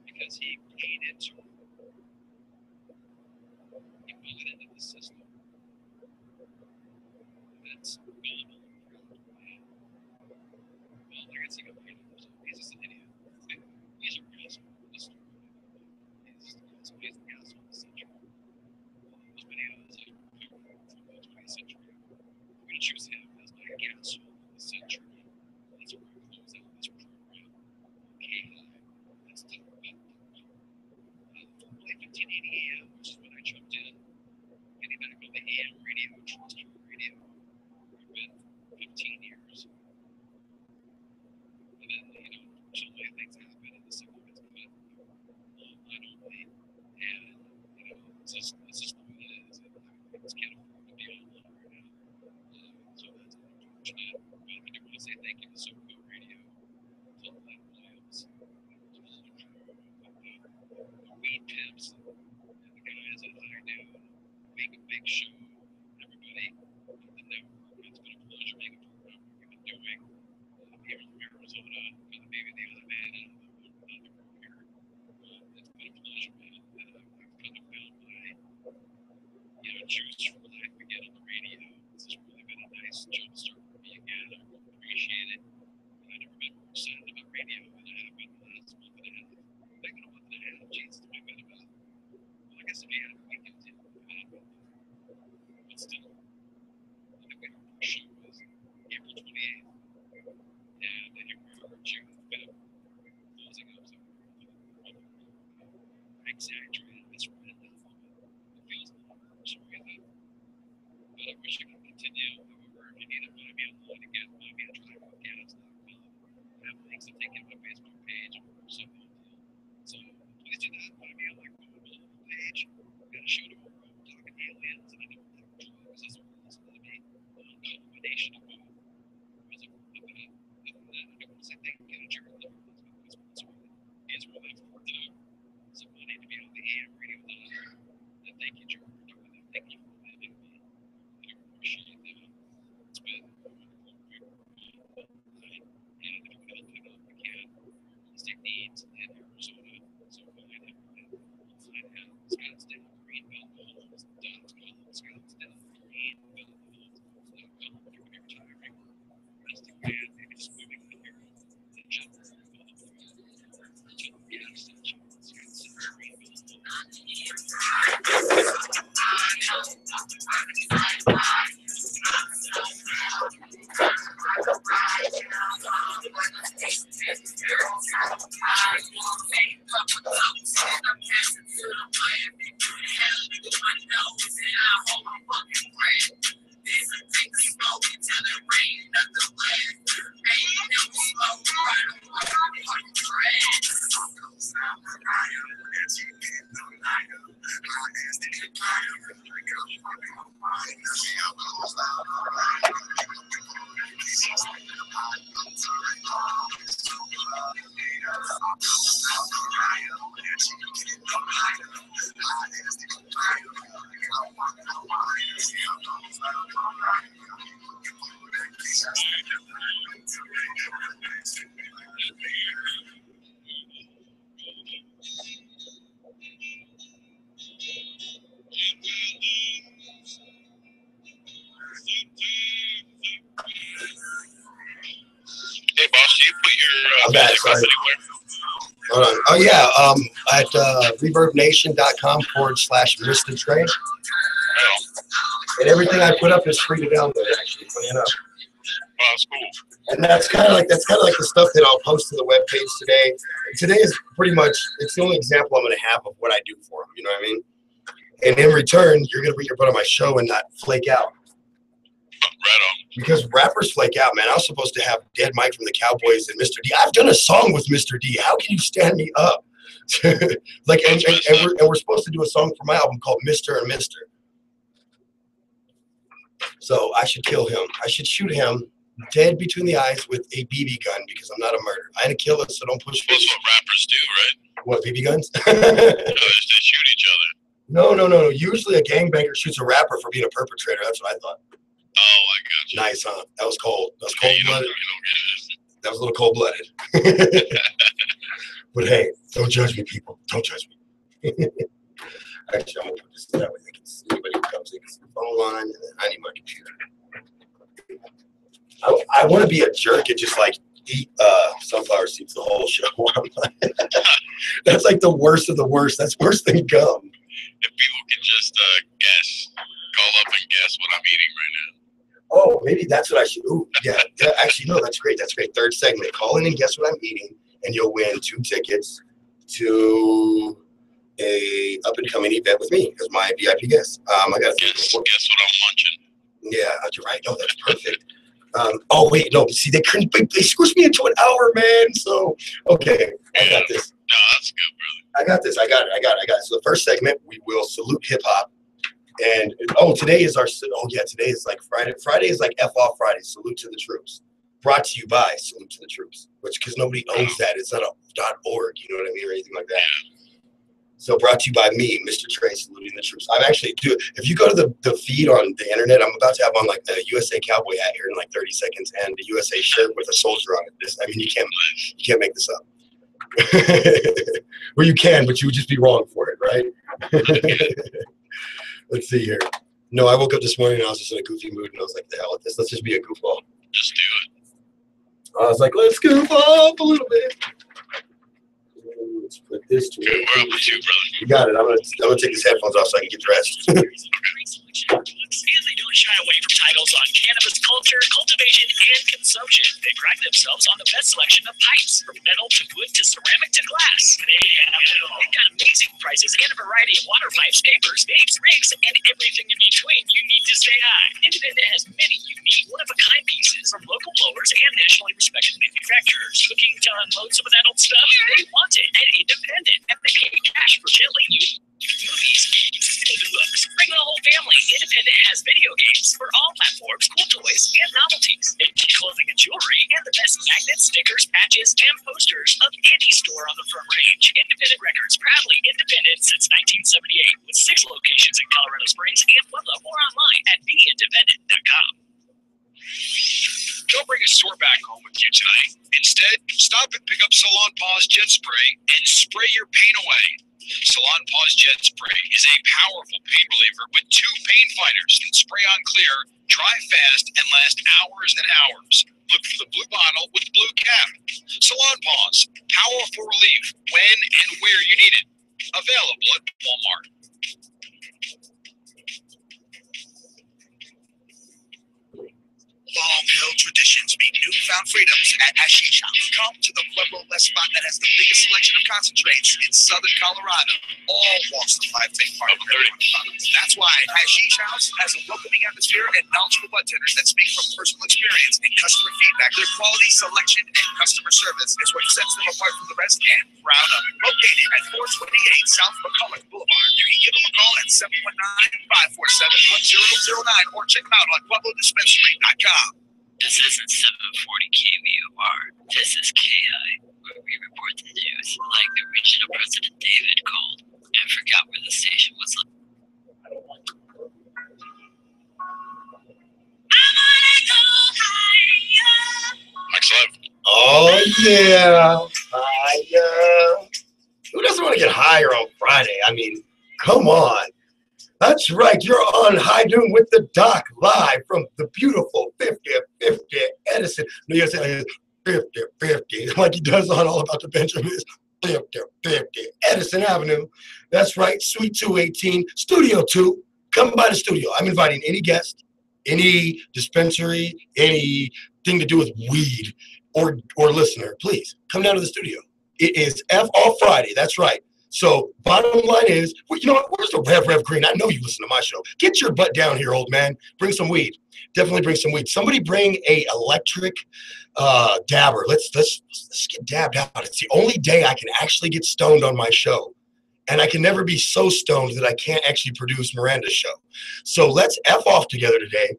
Because he paid into it. He put it into the system. That's gullible. Well, I guess he got paid for himself. He's just an idiot. He's a real asshole. He's the asshole of the century. Those videos from the 20th century. I'm going to choose him as my asshole of the century. That's where we close out this program. Okay, let's talk about formerly 1580 AM, which is when I jumped in. Getting back on the AM radio, terrestrial radio. I've been 15 years. And then, so many things happen in the civil rights movement. Not only, and, it's just the way it is. I just can't afford to be online right now. So that's unfortunate. But I do want to say thank you to SoCo Radio, to Len Williams, the Weed Pimps, and the guys at High Noon, make a big show. Everybody at the network, it's been a pleasure being a part of what we've been doing here in Arizona, and maybe the other man out of the group here. It's been a pleasure, man. And I've kind of found my, juice for life again on the radio. This has really been a nice jump start for me again. I really appreciate it. And I've never been more excited about radio than I have been the last month and a half. Taking a month and a half, Jesus, it's been about, well, I guess if you had a weekend, but still, I think our first show was April 28th, and here we are, June 5th, closing up. So I exaggerated this right now. It feels a little more sorry that, but I wish I could continue. However, if you need to find me online again, find me at trypodcast.com. I have links to take you to my Facebook page or something. So please do that. Find me on my Google page. I've got a show tomorrow. We're talking aliens, and I know we're talking drugs as well. It's going to be a combination of both. Other than that, I do want to say thank you to Jared Liver. He's really afforded some money to be on the AM radio line. And thank you, Jared, for doing that. Thank you for letting me. I appreciate that. It's been a wonderful career night. And if you can help it out, we can. Real estate needs in Arizona. So find him. We'll find him. Scottsdale Greenbelt Homes.com. Scottsdale Greenbelt Homes.com. If you're retiring or resting man, maybe just moving out here in general. Hey, boss, do you put your music up anywhere? Hold on. Oh, yeah. At reverbnation.com/Mr. Trey. Oh. And everything I put up is free to download, actually. Funny enough. Wow, that's cool. And that's kind of like the stuff that I'll post to the webpage today. Today is pretty much, it's the only example I'm going to have of what I do for them. You know what I mean? And in return, you're going to put your butt on my show and not flake out. Right on. Because rappers flake out, man. I was supposed to have Dead Mike from the Cowboys and Mr. D. I've done a song with Mr. D. How can you stand me up? Like, and we're supposed to do a song for my album called Mr. and Mr. So I should kill him. I should shoot him dead between the eyes with a BB gun because I'm not a murderer. I ain't a killer, so don't push me. That's what rappers do, right? What, BB guns? No, they shoot each other. No. Usually a gangbanger shoots a rapper for being a perpetrator. That's what I thought. Oh, I got you. Nice, huh? That was cold. That was Yeah, cold-blooded. you don't get it. That was a little cold-blooded. But hey, don't judge me, people. Don't judge me. Actually, I'm going to put this that way they can see anybody who comes in. It's the phone line, and then I need my computer. I want to be a jerk and just, like, eat sunflower seeds the whole show. That's, like, the worst of the worst. That's worse than gum. If people can just guess, call up and guess what I'm eating right now. Oh, maybe that's what I should. Ooh, yeah. Actually, no, that's great. That's great. Third segment. Call in and guess what I'm eating, and you'll win 2 tickets to a up-and-coming event with me as my VIP guest. I got to guess what I'm munching. Yeah, you're right. No, that's perfect. Oh, wait, no. See, they squished me into an hour, man. So, okay, I got this. No, that's good, brother. I got this. I got it. So the first segment, we will salute hip-hop. And, today is today is like Friday. Friday is like F-Off Friday, Salute to the Troops. Brought to you by Salute to the Troops, because nobody owns that. It's not a .org, you know what I mean, or anything like that. So brought to you by me, Mr. Trey, saluting the troops. I'm actually, if you go to the feed on the internet, I'm about to have on like the USA Cowboy hat here in like 30 seconds and the USA shirt with a soldier on it. You can't make this up. Well, you can, but you would just be wrong for it, right? Let's see here. No, I woke up this morning and I was just in a goofy mood and I was like, the hell with this. Let's just be a goofball. Just do it. I was like, let's goof off a little bit. Let's put this to Good, we're up with you, brother. You got it. I'm gonna take these headphones off so I can get dressed. And they don't shy away from titles on cannabis culture, cultivation, and consumption. They pride themselves on the best selection of pipes, from metal to wood to ceramic to glass. They have it all. They've got amazing prices and a variety of water pipes, papers, vapes, rigs, and everything in between. You need to stay high. Independent has many unique, one-of-a-kind pieces from local blowers and nationally respected manufacturers. Looking to unload some of that old stuff? They want it at Independent, and they pay cash for gently used movies, even books. Bring the whole family. Independent has video games for all platforms, cool toys, and novelties. Indie clothing and jewelry, and the best magnets, stickers, patches, and posters of any store on the front range. Independent Records, proudly independent since 1978, with 6 locations in Colorado Springs and Pueblo. More online at beindependent.com. Don't bring a store back home with you tonight. Instead, stop and pick up Salon Paws Jet Spray and spray your pain away. Salon Paws Jet Spray is a powerful pain reliever with 2 pain fighters. Can spray on clear, dry fast, and last hours and hours. Look for the blue bottle with blue cap. Salon Paws, powerful relief when and where you need it. Available at Walmart. Long-held traditions meet newfound freedoms at Hashish House. Come to the Pueblo Les spot that has the biggest selection of concentrates in southern Colorado. All walks of life take part in their products. That's why Hashish House has a welcoming atmosphere and knowledgeable bartenders that speak from personal experience and customer feedback. Their quality, selection, and customer service is what sets them apart from the rest and proud of it. Located at 428 South McCulloch Boulevard. You can give them a call at 719-547-1009 or check them out on PuebloDispensary.com. This isn't 740 KVOR. This is KI, where we report the news like the original President David called and forgot where the station was. Mike's live. Oh yeah, who doesn't want to get higher on Friday? I mean, come on. That's right. You're on High Noon with the Doc live from the beautiful 5050 Edison. No, you say 5050 like he does on All About the Benjamins. 5050 Edison Avenue. That's right. Suite 218, Studio 2. Come by the studio. I'm inviting any guest, any dispensary, anything to do with weed or listener. Please come down to the studio. It is F-Off Friday. That's right. So bottom line is, well, you know what? Where's the Rev Green? I know you listen to my show. Get your butt down here, old man. Bring some weed. Definitely bring some weed. Somebody bring a electric dabber. Let's get dabbed out. It's the only day I can actually get stoned on my show. And I can never be so stoned that I can't actually produce Miranda's show. So let's F off together today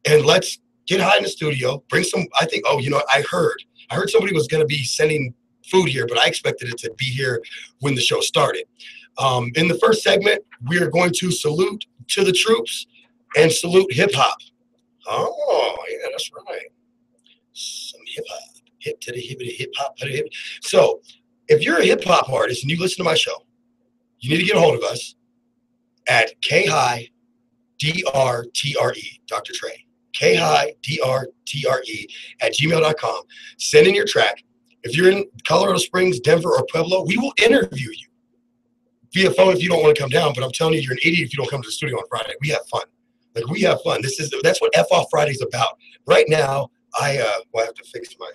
and let's get high in the studio. Bring some, I think, oh, you know, I heard somebody was going to be sending food here, but I expected it to be here when the show started. In the first segment, we are going to salute to the troops and salute hip hop. Oh, yeah, that's right. Some hip hop. Hip to the hippity hip hop. Hip. So if you're a hip hop artist and you listen to my show, you need to get a hold of us at KHI DRTRE, Dr. Trey. KHI DRTRE at gmail.com. Send in your track. If you're in Colorado Springs, Denver, or Pueblo, we will interview you via phone if you don't want to come down. But I'm telling you, you're an idiot if you don't come to the studio on Friday. We have fun. Like, we have fun. That's what F Off Friday is about. Right now, I have to fix my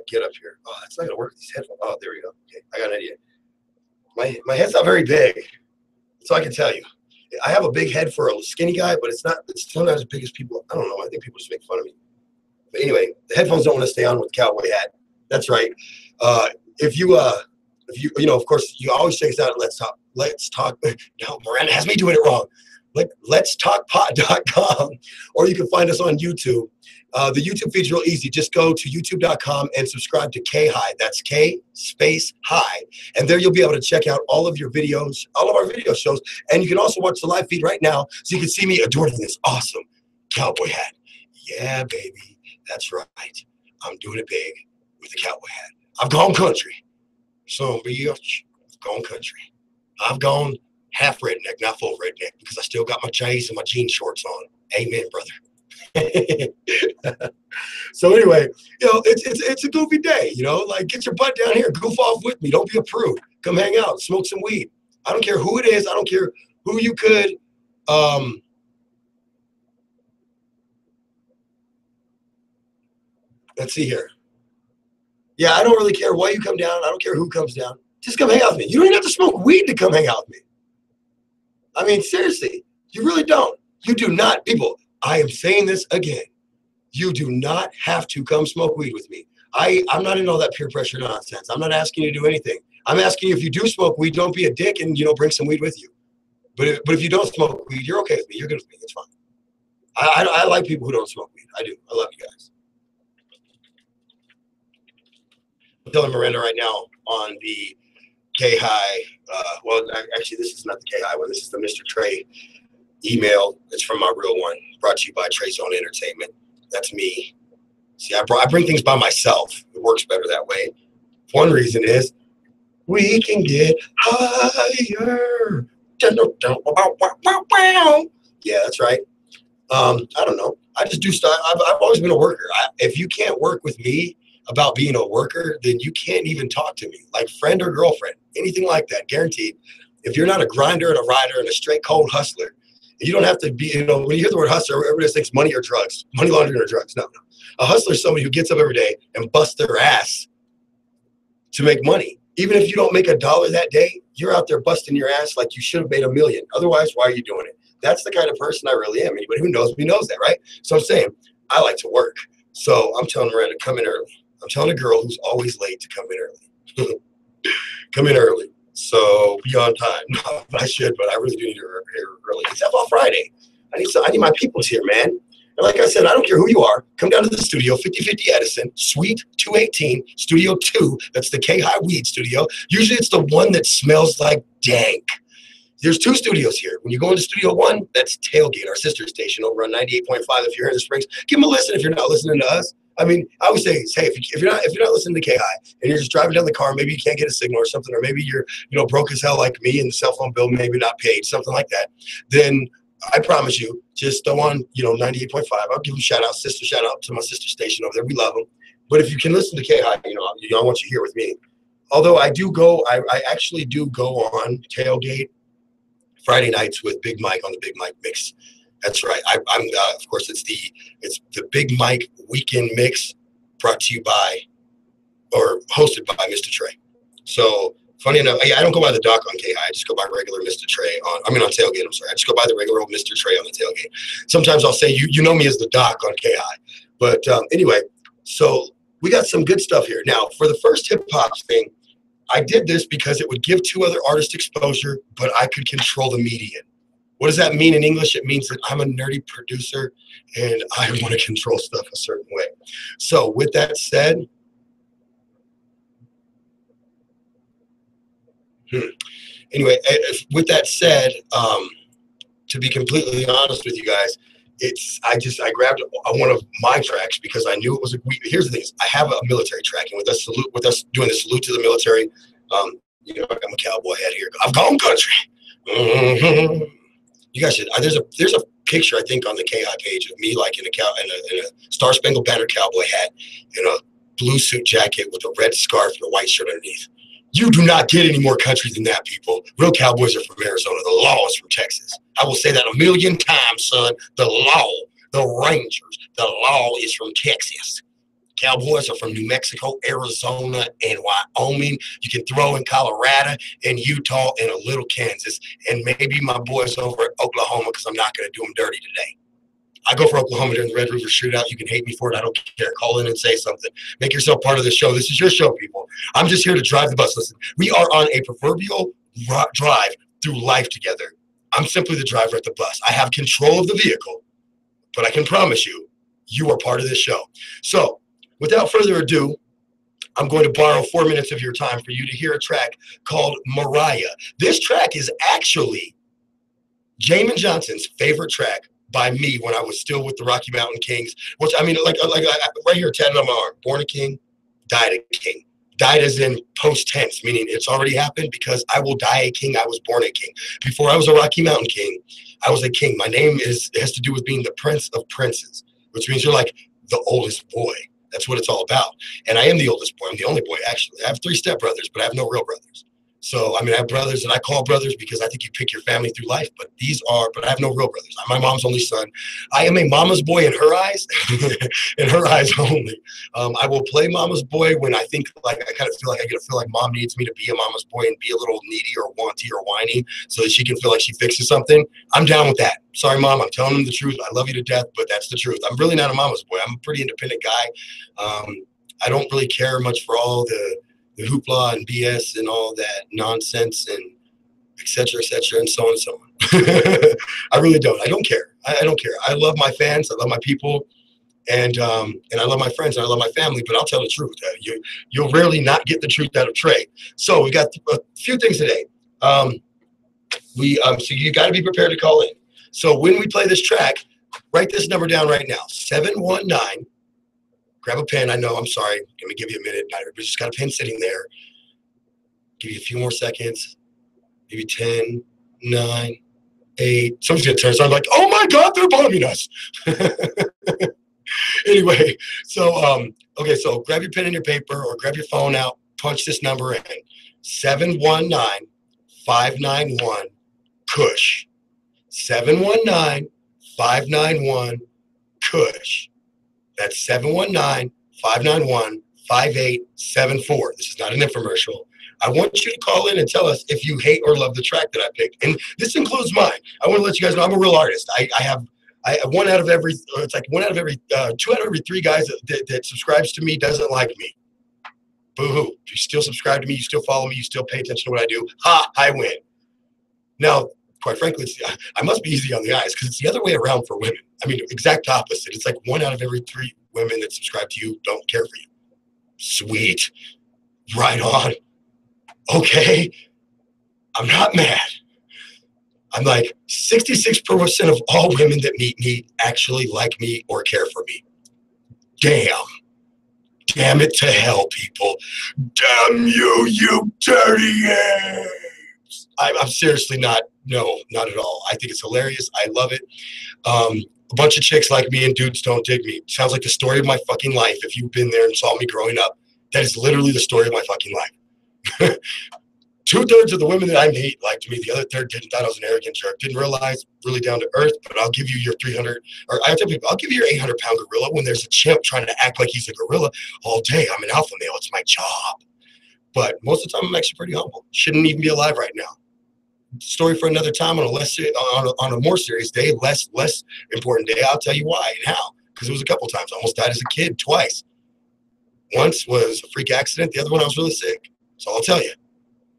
get up here. Oh, it's not gonna work with these headphones. Oh, there we go. Okay, I got an idea. My head's not very big, so I can tell you. I have a big head for a skinny guy, but it's still not as big as people. I don't know. I think people just make fun of me. But anyway, the headphones don't want to stay on with the cowboy hat. That's right. If you of course, you always check us out at Let's Talk. No, Miranda has me doing it wrong. Let'sTalkPod.com, or you can find us on YouTube. The YouTube feed's real easy. Just go to youtube.com and subscribe to K-High. That's K space high. And there you'll be able to check out all of your videos, all of our video shows. And you can also watch the live feed right now so you can see me adorning this awesome cowboy hat. Yeah, baby. That's right. I'm doing it big with the cowboy hat. I've gone country. So, bitch, I've gone country. I've gone half redneck, not full redneck, because I still got my J's and my jean shorts on. Amen, brother. So anyway, it's a goofy day, like, get your butt down here, goof off with me. Don't be a prude. Come hang out, smoke some weed. I don't care who it is. I don't care who you could. Let's see here. Yeah, I don't really care why you come down. I don't care who comes down. Just come hang out with me. You don't even have to smoke weed to come hang out with me. I mean, seriously, you really don't. You do not, people. I am saying this again. You do not have to come smoke weed with me. I'm not in all that peer pressure nonsense. I'm not asking you to do anything. I'm asking you, if you do smoke weed, don't be a dick and, bring some weed with you. But if you don't smoke weed, you're okay with me. You're good with me. It's fine. I like people who don't smoke weed. I do. I love you guys. I'm telling Miranda right now on the K-High. Actually, this is not the K-High one. This is the Mr. Trey email. It's from my real one, brought to you by Trey Zone Entertainment. That's me. See, I bring things by myself. It works better that way. One reason is we can get higher. Yeah, that's right. I don't know. I just do stuff. I've always been a worker. If you can't work with me about being a worker, then you can't even talk to me, like friend or girlfriend, anything like that, guaranteed. If you're not a grinder and a rider and a straight cold hustler, you don't have to be, when you hear the word hustler, everybody thinks money or drugs, money laundering or drugs. No. A hustler is somebody who gets up every day and busts their ass to make money. Even if you don't make $1 that day, you're out there busting your ass like you should have made $1 million. Otherwise, why are you doing it? That's the kind of person I really am. Anybody who knows me knows that, right? So I'm saying, I like to work. So I'm telling Miranda, come in early. I'm telling a girl who's always late to come in early. Come in early. So be on time. No, I should, but I really do need to be here early. It's F-Off Friday. I need my peoples here, man. And like I said, I don't care who you are. Come down to the studio, 5050 Edison, Suite 218, Studio 2. That's the K-High Weed Studio. Usually it's the one that smells like dank. There's 2 studios here. When you go into Studio 1, that's Tailgate, our sister station over on 98.5. If you're here in the Springs, give them a listen if you're not listening to us. I mean, I always say, hey, if you're not listening to K-High and you're just driving down the car, maybe you can't get a signal or something, or maybe you're broke as hell like me and the cell phone bill maybe not paid, something like that, then I promise you, just go on 98.5. I'll give them shout out to my sister station over there. We love them. But if you can listen to K-High, I want you here with me. Although I actually do go on Tailgate Friday nights with Big Mike on the Big Mike Mix. That's right. I'm of course it's the Big Mike Weekend Mix, brought to you by or hosted by Mr. Trey. So Funny enough, I don't go by the Doc on KI. I just go by regular Mr. Trey on tailgate. I'm sorry. I just go by the regular old Mr. Trey on the tailgate. Sometimes I'll say, you know me as the Doc on KI. But anyway, so we got some good stuff here. Now, for the first hip hop thing, I did this because it would give 2 other artists exposure, but I could control the median. What does that mean in English? It means that I'm a nerdy producer and I want to control stuff a certain way. So with that said, anyway, with that said, to be completely honest with you guys, I grabbed one of my tracks because I knew it was here's the thing is, I have a military track, and with us doing the salute to the military, you know, I'm a cowboy head here. I've gone country. Mm-hmm. You guys should. There's a picture I think on the KI page of me like in a Star Spangled Banner cowboy hat and a blue suit jacket with a red scarf and a white shirt underneath. You do not get any more country than that, people. Real cowboys are from Arizona. The law is from Texas. I will say that a million times, son. The law, the Rangers, the law is from Texas. Cowboys are from New Mexico, Arizona, and Wyoming. You can throw in Colorado and Utah and a little Kansas, and maybe my boys over at Oklahoma, because I'm not going to do them dirty today. I go for Oklahoma during the Red River Shootout. You can hate me for it. I don't care. Call in and say something. Make yourself part of the show. This is your show, people. I'm just here to drive the bus. Listen, we are on a proverbial drive through life together. I'm simply the driver at the bus. I have control of the vehicle, but I can promise you, you are part of this show. So without further ado, I'm going to borrow 4 minutes of your time for you to hear a track called Mariah. This track is actually Jamin Johnson's favorite track by me when I was still with the Rocky Mountain Kings, which I mean, like right here, tatted on my arm, born a king, died a king. Died as in post tense, meaning it's already happened because I will die a king. I was born a king. Before I was a Rocky Mountain King, I was a king. My name has to do with being the prince of princes, which means you're like the oldest boy. That's what it's all about. And I am the oldest boy. I'm the only boy, actually. I have 3 stepbrothers, but I have no real brothers. So, I mean, I have brothers that I call brothers because I think you pick your family through life, but I have no real brothers. I'm my mom's only son. I am a mama's boy in her eyes, in her eyes only. I will play mama's boy when I think like, I kind of feel like I feel like mom needs me to be a mama's boy and be a little needy or wanty or whiny so that she can feel like she fixes something. I'm down with that. Sorry, mom, I'm telling them the truth. I love you to death, but that's the truth. I'm really not a mama's boy. I'm a pretty independent guy. I don't really care much for all the hoopla and BS and all that nonsense and et cetera, and so on and so on. I really don't. I don't care. I don't care. I love my fans. I love my people. And I love my friends. And I love my family. But I'll tell the truth. You'll rarely not get the truth out of Trey. So we got a few things today. So you got to be prepared to call in. So when we play this track, write this number down right now. 719. Grab a pen. I know. I'm sorry. Let me give you a minute. We just got a pen sitting there. Give you a few more seconds. Maybe 10, 9, 8. Someone's going to turn. So I'm like, oh my God, they're bombing us. Anyway, so, okay, so grab your pen and your paper or grab your phone out. Punch this number in. 719-591-KUSH. 719-591-KUSH. That's 719-591-5874. This is not an infomercial. I want you to call in and tell us if you hate or love the track that I picked. And this includes mine. I want to let you guys know I'm a real artist. I have 2 out of every 3 guys that subscribes to me doesn't like me. Boo-hoo. You still subscribe to me. You still follow me. You still pay attention to what I do. Ha, I win. Now, quite frankly, I must be easy on the eyes because it's the other way around for women. I mean, exact opposite. It's like 1 out of every 3 women that subscribe to you don't care for you. Sweet. Right on. Okay. I'm not mad. I'm like 66% of all women that meet me actually like me or care for me. Damn. Damn it to hell, people. Damn you, you dirty apes. I'm seriously not. No, not at all. I think it's hilarious. I love it. A bunch of chicks like me and dudes don't dig me. Sounds like the story of my fucking life. If you've been there and saw me growing up, that is literally the story of my fucking life. 2/3 of the women that I meet liked me. The other third didn't. Thought I was an arrogant jerk. Didn't realize, really down to earth. But I'll give you your 300, or I tell people, I'll give you your 800-pound gorilla when there's a chimp trying to act like he's a gorilla all day. I'm an alpha male. It's my job. But most of the time, I'm actually pretty humble. Shouldn't even be alive right now. Story for another time on a more serious day, less important day. I'll tell you why and how. Because it was a couple times. I almost died as a kid twice. Once was a freak accident. The other one, I was really sick. So I'll tell you.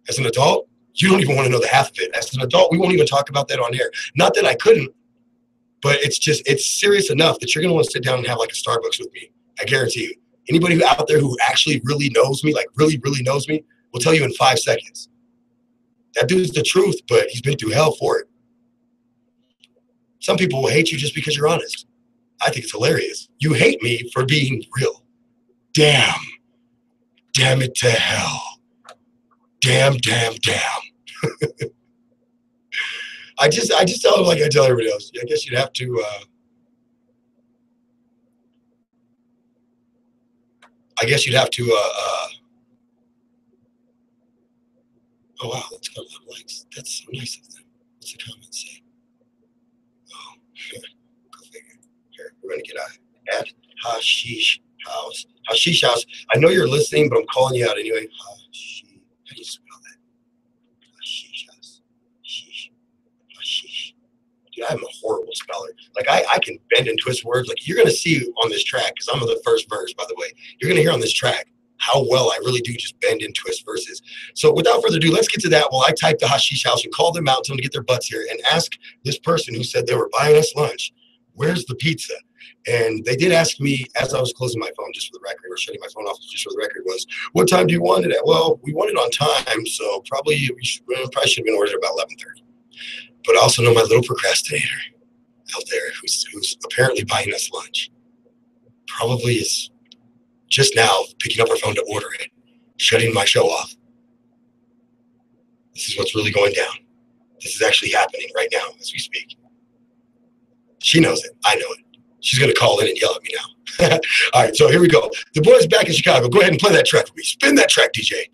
As an adult, you don't even want to know the half of it. As an adult, we won't even talk about that on air. Not that I couldn't, but it's serious enough that you're going to want to sit down and have like a Starbucks with me. I guarantee you. Anybody out there who actually really knows me, like really, really knows me, will tell you in 5 seconds. That dude's the truth, but he's been through hell for it. Some people will hate you just because you're honest. I think it's hilarious. You hate me for being real. Damn. Damn it to hell. Damn. I just tell him like I tell everybody else. I guess you'd have to oh wow, that's got a lot of likes. That's so nice of them. What's the comment say? Oh, go figure. Here, we're gonna get at Hashish House. Hashish House. I know you're listening, but I'm calling you out anyway. Hashish. How do you spell that? Hashish House. Hashish. Dude, I'm a horrible speller. Like I can bend and twist words. Like you're gonna see on this track, because I'm on the first verse, by the way. You're gonna hear on this track how well I really do just bend and twist verses. So without further ado, let's get to that. While I type the Hashish House and call them out, tell them to get their butts here, and ask this person who said they were buying us lunch, where's the pizza? And they did ask me as I was closing my phone, just for the record, or shutting my phone off just for the record, was, what time do you want it at? Well, we want it on time, so probably should have been ordered about 11:30. But I also know my little procrastinator out there who's apparently buying us lunch probably is just now picking up her phone to order it, shutting my show off. This is what's really going down. This is actually happening right now as we speak. She knows it. I know it. She's going to call in and yell at me now. All right, so here we go. The boys back in Chicago. Go ahead and play that track for me. Spin that track, DJ.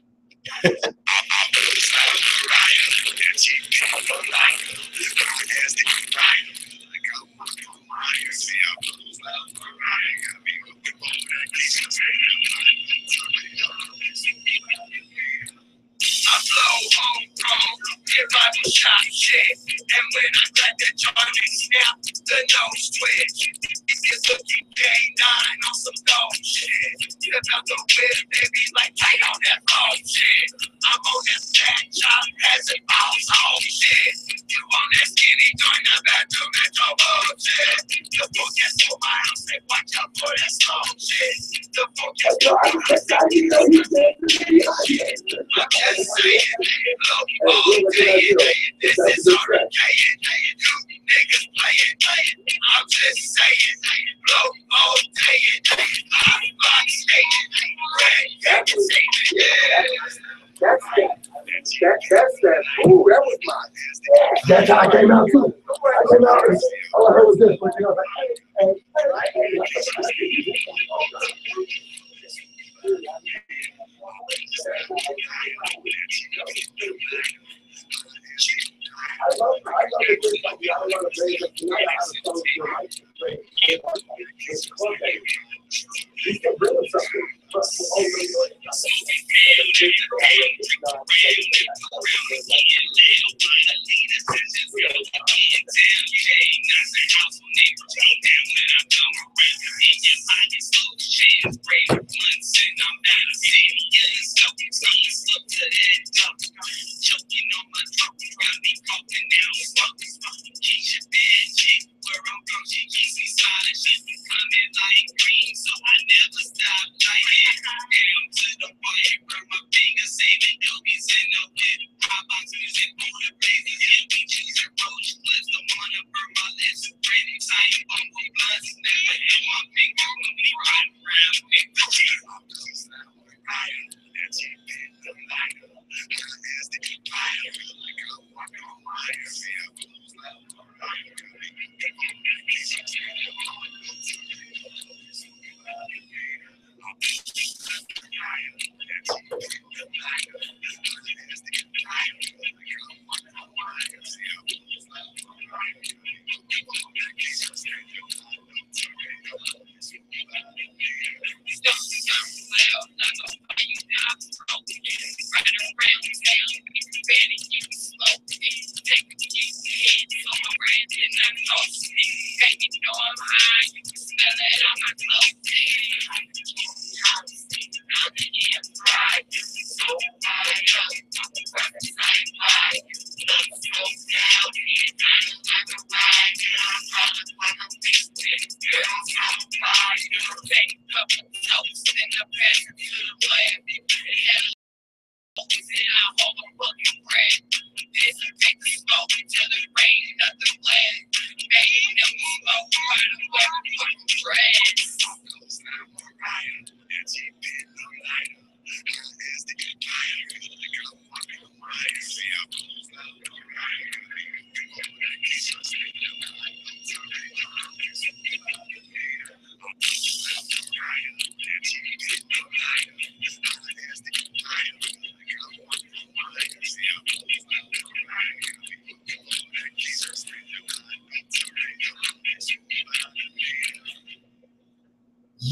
Rival shot shit, and when I got that charging snap, the nose twitch. If you look at day 9 on some low shit, you about to whip, baby, like tight on that phone shit. I'm on that fat chop, as it falls on shit. You on that skinny joint, I'm at the metro bullshit. The forecast for my house, they watch out for that slow shit. The forecast for my house, I'm just saying, look, this is already niggas playing. I'm just saying, blow all day. I'm like skating, red yeah. That's that. Ooh, that was mine. That's how I came out too. I came out and all I heard was this. But you know, like, Saving Elvis in the whip. Hot box music on the bass.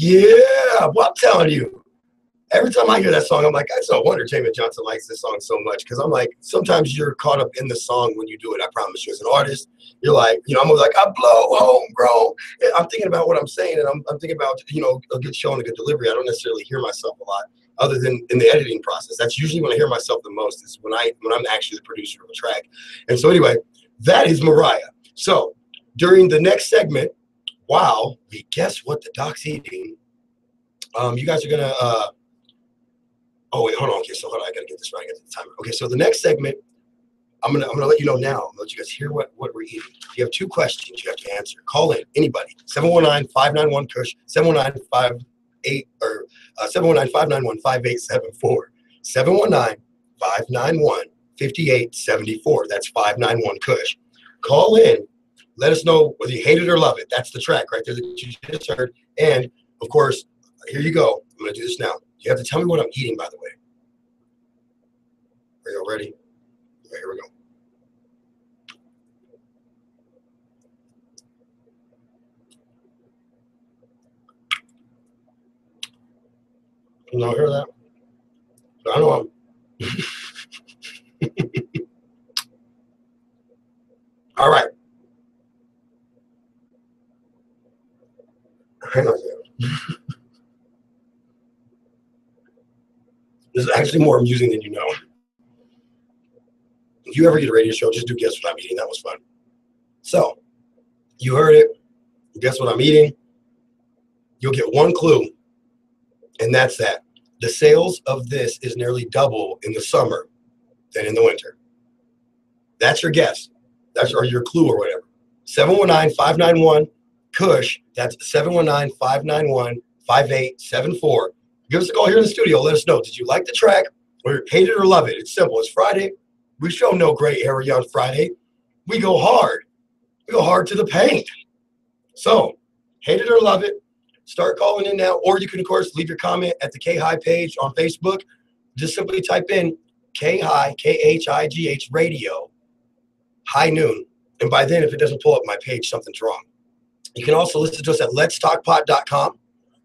Yeah, well, I'm telling you, every time I hear that song, I'm like, I no wonder Jamin Johnson likes this song so much. Because I'm like, sometimes you're caught up in the song when you do it. I promise you, as an artist, you're like, you know, I'm like, I blow homegrown. And I'm thinking about what I'm saying, and I'm thinking about, you know, a good show and a good delivery. I don't necessarily hear myself a lot, other than in the editing process. That's usually when I hear myself the most, is when I'm actually the producer of a track. And so anyway, that is Mariah. So during the next segment, while we guess what the doc's eating, you guys are gonna oh wait, hold on. Okay, so hold on, I gotta get this right. I gotta get the timer. Okay, so the next segment, I'm gonna let you know now. I'm gonna let you guys hear what we're eating. You have two questions you have to answer. Call in, anybody. 719-591-KUSH, 719-58 or 719-591-5874. 719-591-5874. That's 591-KUSH. Call in. Let us know whether you hate it or love it. That's the track right there that you just heard. And of course, here you go. I'm gonna do this now. You have to tell me what I'm eating, by the way. Are you ready? Okay, here we go. Can y'all hear that? I know I'm. All right. Hang on a second. This is actually more amusing than you know. If you ever get a radio show, just do Guess What I'm Eating. That was fun. So, you heard it. Guess what I'm eating? You'll get one clue, and that's that. The sales of this is nearly double in the summer than in the winter. That's your guess. That's or your clue or whatever. 719-591-KUSH. That's 719-591-5874. Give us a call here in the studio. Let us know. Did you like the track or hate it or love it? It's simple. It's Friday. We show no gray area on Friday. We go hard. We go hard to the paint. So, hate it or love it. Start calling in now. Or you can, of course, leave your comment at the K-High page on Facebook. Just simply type in K-High, K-H-I-G-H radio, high noon. And by then, if it doesn't pull up my page, something's wrong. You can also listen to us at letstalkpot.com.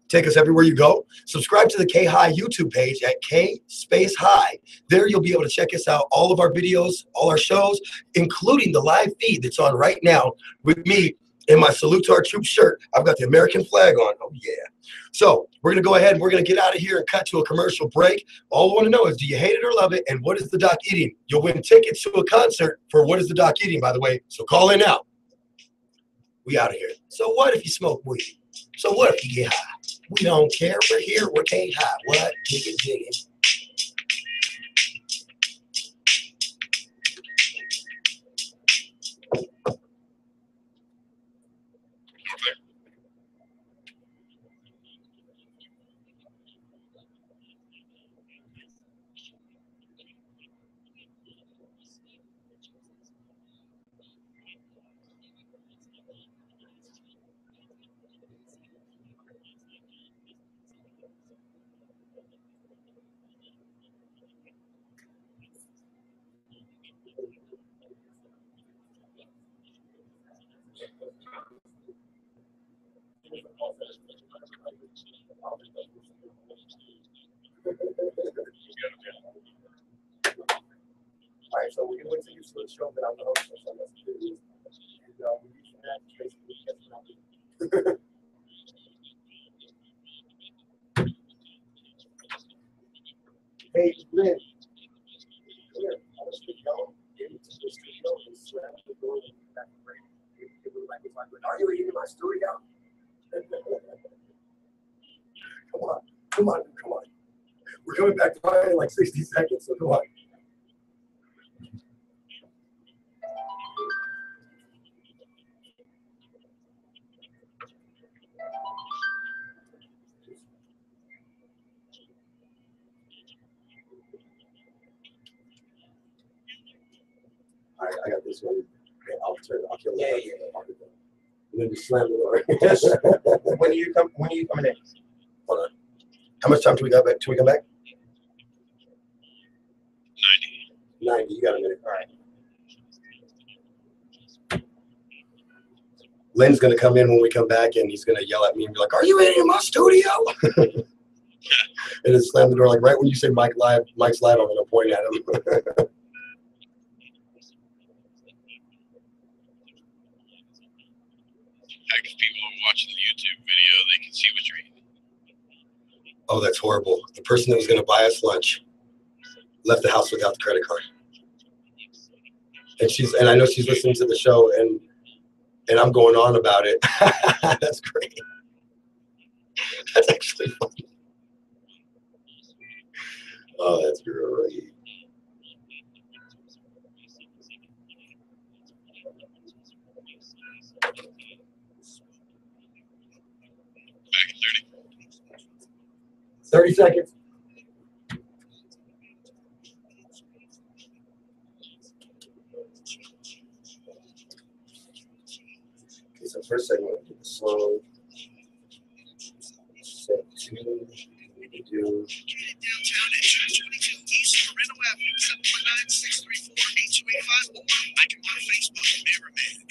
Take us everywhere you go. Subscribe to the K-High YouTube page at K-High. There you'll be able to check us out, all of our videos, all our shows, including the live feed that's on right now with me in my Salute to Our Troops shirt. I've got the American flag on. Oh, yeah. So we're going to go ahead and we're going to get out of here and cut to a commercial break. All I want to know is, do you hate it or love it? And what is the doc eating? You'll win tickets to a concert for What is the Doc Eating, by the way. So call in now. We out of here. So what if you smoke weed? So what if you get high? We don't care. We're here. We're K-High. What? Dig it, dig it. All right, so we're gonna wait till you switch show that I'm the host or something. Hey, Lynn. Here, I was just going into the studio and slammed the door and back to break. Are you eating my studio? Come on, come on, come on. We're coming back to fire in like 60 seconds, so come on. All right, I got this one. Okay, I'll kill it. Yeah. And then just slam the door. Just when are you coming in? Hold on. How much time do we got back till we come back? 90. 90. You got a minute. All right. Lynn's gonna come in when we come back, and he's gonna yell at me and be like, "Are you in my studio?" And then slam the door like right when you say Mike's live, I'm gonna point at him. Like if people are watching the YouTube video, they can see what you're eating. Oh, that's horrible. The person that was gonna buy us lunch left the house without the credit card. And I know she's listening to the show, and I'm going on about it. That's great. That's actually funny. Oh, that's great. Back in 30 seconds. Okay, so first segment, we'll do the slow. Set 2. We do. Downtown at 22 East Moreno Avenue, 719-634-8285, or I can buy Facebook Mirrorman.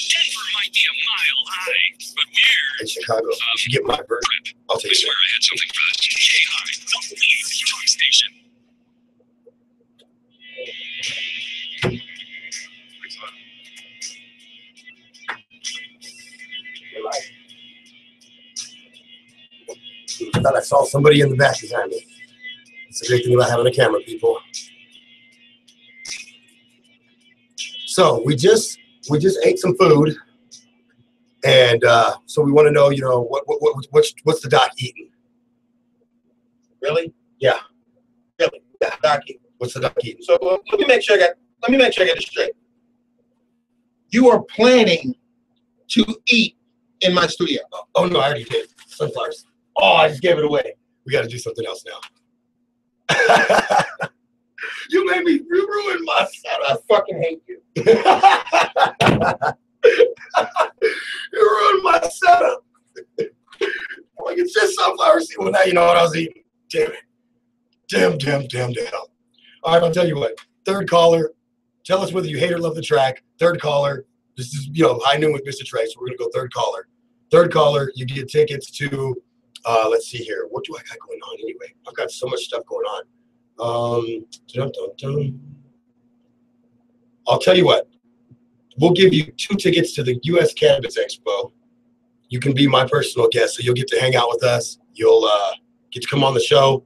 Denver might be a mile high, but we're In Chicago. You should get my version. I'll I take swear it. I had something for this. K-High, don't leave the talk station. I thought I saw somebody in the back behind me. It's a great thing about having a camera, people. So we just ate some food, and so we want to know, what's the doc eating? Really? Yeah. Really? Yeah. Doc. What's the doc eating? So let me make sure I get this straight. You are planning to eat in my studio. Oh no, I already did. Sunflowers. Oh, I just gave it away. We got to do something else now. You ruined my setup. I fucking hate you. You ruined my setup. Like it's just sunflower seed. Well, now you know what I was eating. Damn it. Damn. All right, I'll tell you what. Third caller. Tell us whether you hate or love the track. Third caller. This is, high noon with Mr. Trey, so we're going to go third caller. Third caller, you get tickets to, let's see here. What do I got going on anyway? I've got so much stuff going on. I'll tell you what. We'll give you 2 tickets to the U.S. Cannabis Expo. You can be my personal guest, so you'll get to hang out with us. You'll get to come on the show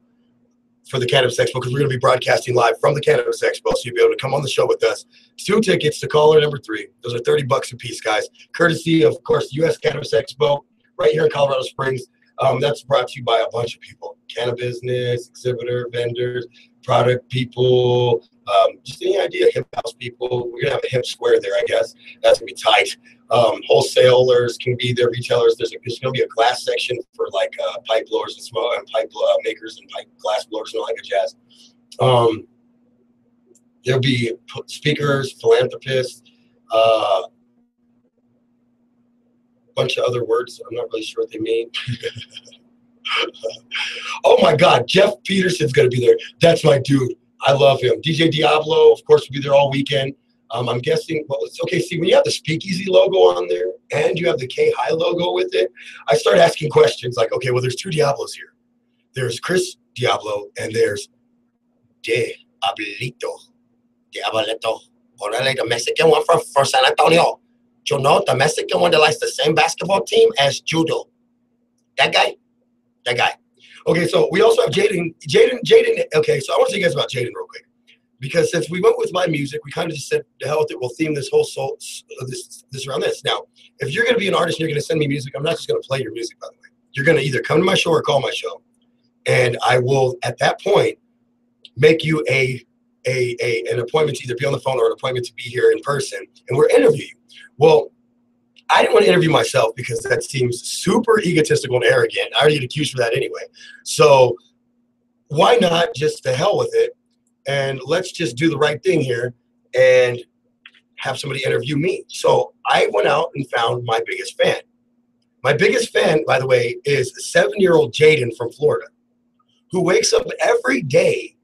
for the Cannabis Expo because we're going to be broadcasting live from the Cannabis Expo, so you'll be able to come on the show with us. 2 tickets to caller number 3. Those are $30 a piece, guys. Courtesy of course, U.S. Cannabis Expo right here in Colorado Springs. That's brought to you by a bunch of people. Cannabis business, exhibitor, vendors, product people, just any idea, hemp house people. We're going to have a hemp square there, I guess. That's going to be tight. Wholesalers can be there, retailers. There's going to be a glass section for like pipe blowers and smoke and pipe makers and pipe glass blowers and all that good jazz. There'll be speakers, philanthropists, bunch of other words. I'm not really sure what they mean. Oh my God, Jeff Peterson's going to be there. That's my dude. I love him. DJ Diablo, of course, will be there all weekend. I'm guessing, well, it's okay. See, when you have the Speakeasy logo on there and you have the K-High logo with it, I start asking questions like, okay, well, there's 2 Diablos here. There's Chris Diablo and there's Diablito. Orale, the Mexican one from San Antonio. You know, the Mexican one that likes the same basketball team as Judo. That guy. Okay, so we also have Jaden. Okay, so I want to tell you guys about Jaden real quick. Because since we went with my music, we kind of just said, the hell with it, we'll theme this whole this around this. Now, if you're going to be an artist and you're going to send me music, I'm not just going to play your music, by the way. You're going to either come to my show or call my show. And I will, at that point, make you an appointment to either be on the phone or an appointment to be here in person, and we'll interview you. Well, I didn't want to interview myself because that seems super egotistical and arrogant. I already get accused for that anyway. So why not just to hell with it, and let's just do the right thing here and have somebody interview me. So I went out and found my biggest fan. My biggest fan, by the way, is 7-year-old Jaden from Florida, who wakes up every day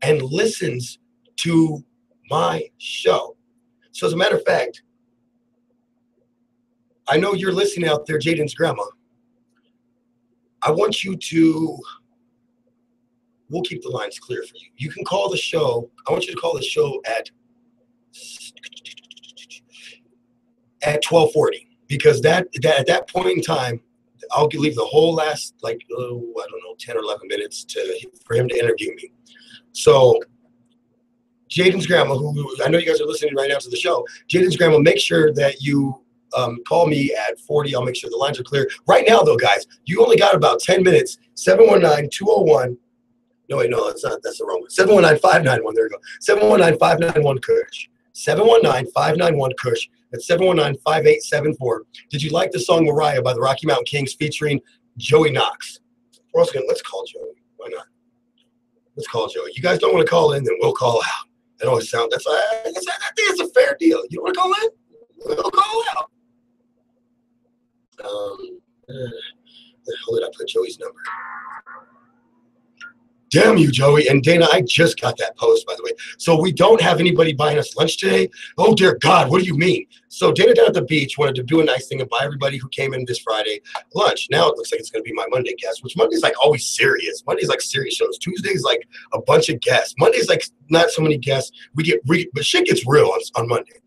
and listens to my show. So as a matter of fact, I know you're listening out there, Jaden's grandma. I want you to, we'll keep the lines clear for you. You can call the show. I want you to call the show at 12:40, because that at that point in time, I'll leave the whole last, like, I don't know, 10 or 11 minutes for him to interview me. So Jaden's grandma, who I know you guys are listening right now to the show, Jaden's grandma, make sure that you call me at 40. I'll make sure the lines are clear. Right now, though, guys, you only got about 10 minutes. 719-201. No, wait, no, that's not. That's the wrong one. 719-591. There we go. 719-591-KUSH. 719-591-KUSH. That's 719-5874. Did you like the song Mariah by the Rocky Mountain Kings featuring Joey Knox? We're also gonna, let's call Joey. Why not? Let's call Joey. You guys don't want to call in, then we'll call out. It always sounds. I think it's a fair deal. You want to call in? We'll call out. Where the hell did I put Joey's number? Damn you, Joey. And Dana, I just got that post, by the way. So we don't have anybody buying us lunch today. Oh, dear God, what do you mean? So Dana down at the beach wanted to do a nice thing and buy everybody who came in this Friday lunch. Now it looks like it's going to be my Monday guest, which Monday's like always serious. Monday's like serious shows. Tuesday's like a bunch of guests. Monday's like not so many guests. But shit gets real on Monday.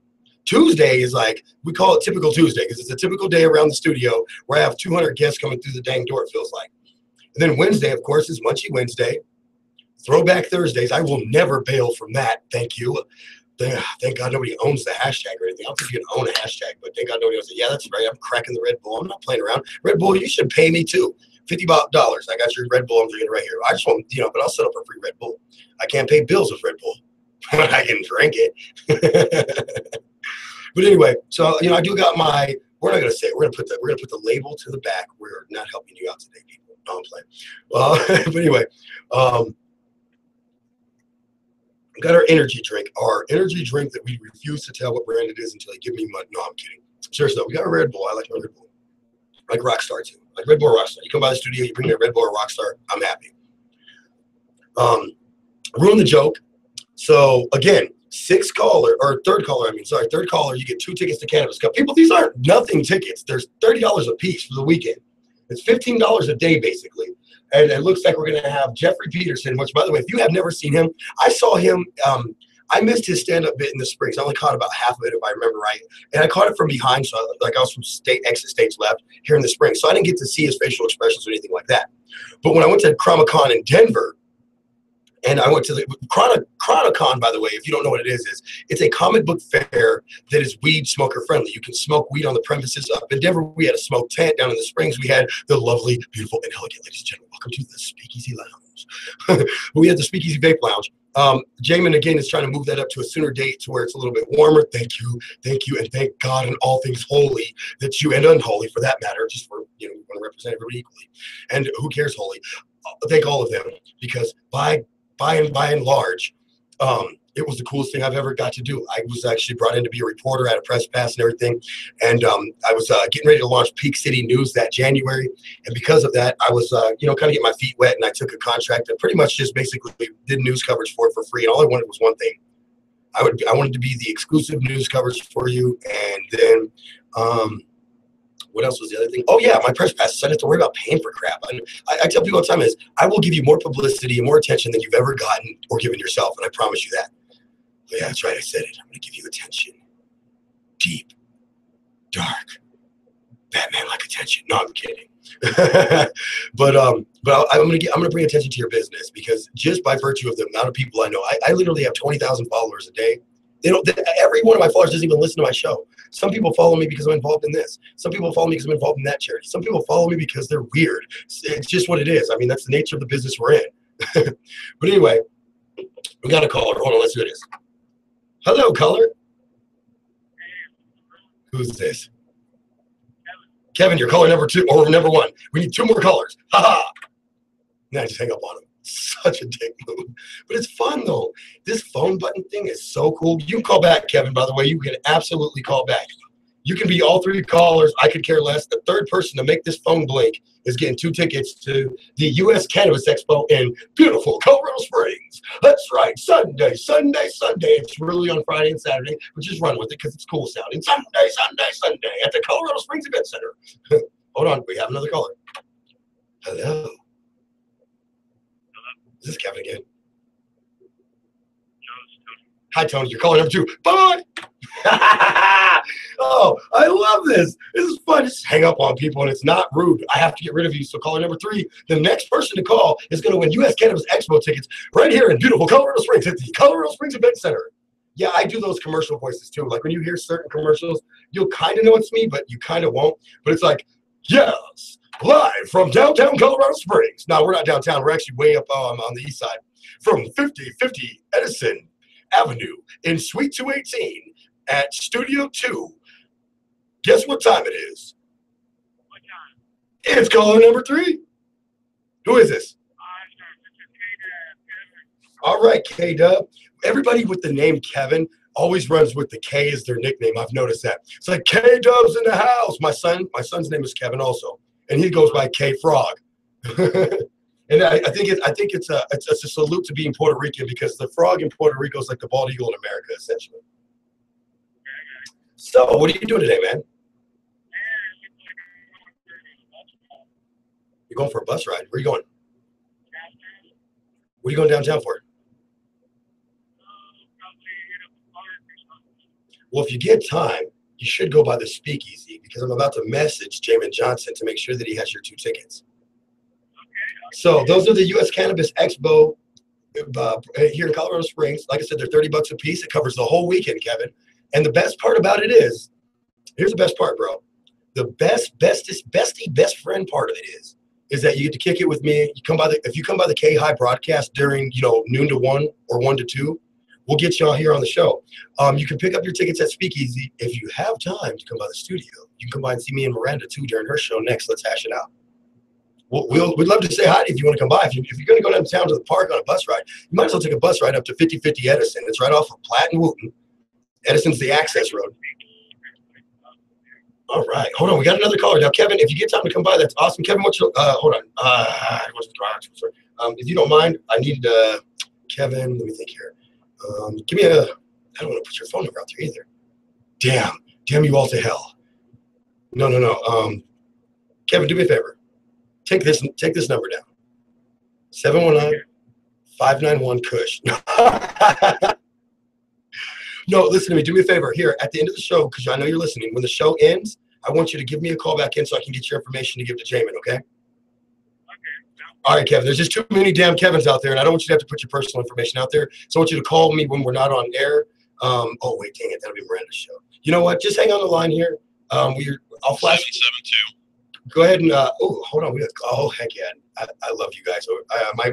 Tuesday is like, we call it typical Tuesday because it's a typical day around the studio where I have 200 guests coming through the dang door, it feels like. And then Wednesday, of course, is Munchie Wednesday. Throwback Thursdays. I will never bail from that. Thank you. Thank God nobody owns the hashtag or anything. I don't think you can own a hashtag, but thank God nobody owns it. Yeah, that's right. I'm cracking the Red Bull. I'm not playing around. Red Bull, you should pay me too. $50. I got your Red Bull. I'm drinking right here. I just want, but I'll set up a free Red Bull. I can't pay bills with Red Bull, but I can drink it. But anyway, so I do got my. We're not gonna say it. We're gonna put the label to the back. We're not helping you out today, people. No, I'm playing. But anyway, we got our energy drink that we refuse to tell what brand it is until they give me money. No, I'm kidding. Seriously, though, we got a Red Bull. I like my Red Bull. I like Rockstar too. Like Red Bull or Rockstar. You come by the studio, you bring me a Red Bull or Rockstar. I'm happy. Ruin the joke. So again. Third caller, you get 2 tickets to Cannabis Cup. People, these aren't nothing tickets. There's $30 a piece for the weekend. It's $15 a day, basically. And it looks like we're going to have Jeffrey Peterson, which, by the way, if you have never seen him, I saw him. I missed his stand-up bit in the Springs. I only caught about half of it, if I remember right. And I caught it from behind, so I was from exit stage left here in the Springs. So I didn't get to see his facial expressions or anything like that. But when I went to Chronicon in Denver, and I went to the Chronicon, by the way, if you don't know what it is it's a comic book fair that is weed smoker friendly. You can smoke weed on the premises. Up in Denver, we had a smoke tent. Down in the Springs, we had the lovely, beautiful, and elegant, ladies and gentlemen, welcome to the Speakeasy Lounge. We had the Speakeasy Vape Lounge. Jamin, again, is trying to move that up to a sooner date to where it's a little bit warmer. Thank you, and thank God and all things holy that you, and unholy for that matter, just for, we want to represent everybody equally. And who cares holy? Thank all of them, because by and large, it was the coolest thing I've ever got to do. I was actually brought in to be a reporter at a press pass and everything. And I was getting ready to launch Peak City News that January. And because of that, I was, kind of getting my feet wet. And I took a contract and pretty much just basically did news coverage for it for free. And all I wanted was one thing. I wanted to be the exclusive news coverage for you. And then, what else was the other thing? Oh, yeah, my press passes. So I didn't have to worry about paying for crap. I tell people all the time is I will give you more publicity and more attention than you've ever gotten or given yourself, and I promise you that. But yeah, that's right. I said it. I'm going to give you attention. Deep, dark, Batman-like attention. No, I'm kidding. but I'm going to bring attention to your business because just by virtue of the amount of people I know, I literally have 20,000 followers a day. Every one of my followers doesn't even listen to my show. Some people follow me because I'm involved in this. Some people follow me because I'm involved in that charity. Some people follow me because they're weird. It's just what it is. I mean, that's the nature of the business we're in. But anyway, we got a caller. Hold on, let's do this. Hello, caller. Who's this? Kevin, you're caller number 2 or number 1. We need 2 more callers. Ha ha. Now just hang up on him. Such a dick move. But it's fun, though. This phone button thing is so cool. You can call back, Kevin, by the way. You can absolutely call back. You can be all three callers. I could care less. The third person to make this phone blink is getting 2 tickets to the U.S. Cannabis Expo in beautiful Colorado Springs. That's right. Sunday. It's really on Friday and Saturday, but just run with it because it's cool sounding. Sunday at the Colorado Springs Event Center. Hold on. We have another caller. Hello. Is this Kevin again? Hi, Tony. You're calling number 2. Bye. Oh, I love this. This is fun. Just hang up on people, and it's not rude. I have to get rid of you. So caller number 3, the next person to call is going to win U.S. Cannabis Expo tickets right here in beautiful Colorado Springs at the Colorado Springs Event Center. Yeah, I do those commercial voices too. Like when you hear certain commercials, you'll kind of know it's me, but you kind of won't. But it's like, yes, live from downtown Colorado Springs. No, we're not downtown. We're actually way up on the east side. From 5050 Edison Avenue in Suite 218 at Studio 2. Guess what time it is? What time? It's caller number 3. Who is this? All right, K-Dub. Everybody with the name Kevin always runs with the K as their nickname. I've noticed that. It's like K-Dub's in the house. My son's name is Kevin also, and he goes by K-Frog. And I think it's a salute to being Puerto Rican because the frog in Puerto Rico is like the bald eagle in America, essentially. So, what are you doing today, man? You're going for a bus ride. Where are you going? What are you going downtown for? Well, if you get time, you should go by the Speakeasy because I'm about to message Jamin Johnson to make sure that he has your 2 tickets. So those are the U.S. Cannabis Expo here in Colorado Springs. Like I said, they're $30 a piece. It covers the whole weekend, Kevin. And the best part about it is, here's the best part, bro. The best friend part of it is that you get to kick it with me. If you come by the K-High broadcast during, noon to 1 or 1 to 2, we'll get you all here on the show. You can pick up your tickets at Speakeasy. If you have time to come by the studio, you can come by and see me and Miranda too during her show next. Let's hash it out. We'd love to say hi if you want to come by. If you're going to go downtown to the park on a bus ride, you might as well take a bus ride up to 5050 Edison. It's right off of Platt and Wooten. Edison's the access road. All right. Hold on. We got another caller. Now, Kevin, if you get time to come by, that's awesome. Kevin, what's your, hold on. If you don't mind, I need, Kevin, let me think here. Give me I don't want to put your phone number out there either. Damn you all to hell. No. Kevin, do me a favor. Take this number down. 719-591-KUSH. No, listen to me. Do me a favor. Here, at the end of the show, because I know you're listening, when the show ends, I want you to give me a call back in so I can get your information to give to Jamin, okay? Okay. All right, Kevin. There's just too many damn Kevins out there, and I don't want you to have to put your personal information out there. So I want you to call me when we're not on air. Oh, wait, dang it. That'll be Miranda's show. You know what? Just hang on the line here. I'll flash. 772. Go ahead and, hold on. Heck yeah. I love you guys.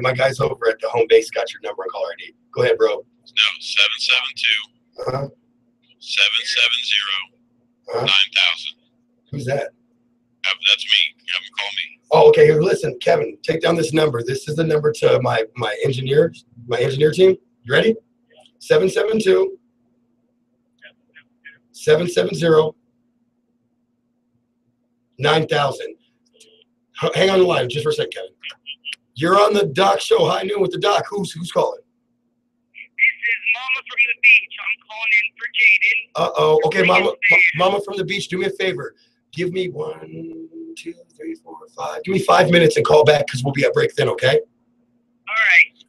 My guys over at the home base got your number and caller ID. Go ahead, bro. No, 772. 770 9000. Who's that? That's me. Have him call me. Oh, okay. Here, listen, Kevin, take down this number. This is the number to my engineer team. You ready? 772 770 9000. Hang on the line just for a second, Kevin. You're on the Doc Show. High Noon with the Doc. Who's calling? This is Mama from the beach. I'm calling in for Jaden. Uh-oh. Okay, Mama from the beach, do me a favor. Give me 1, 2, 3, 4, 5. Give me 5 minutes and call back because we'll be at break then, okay? All right.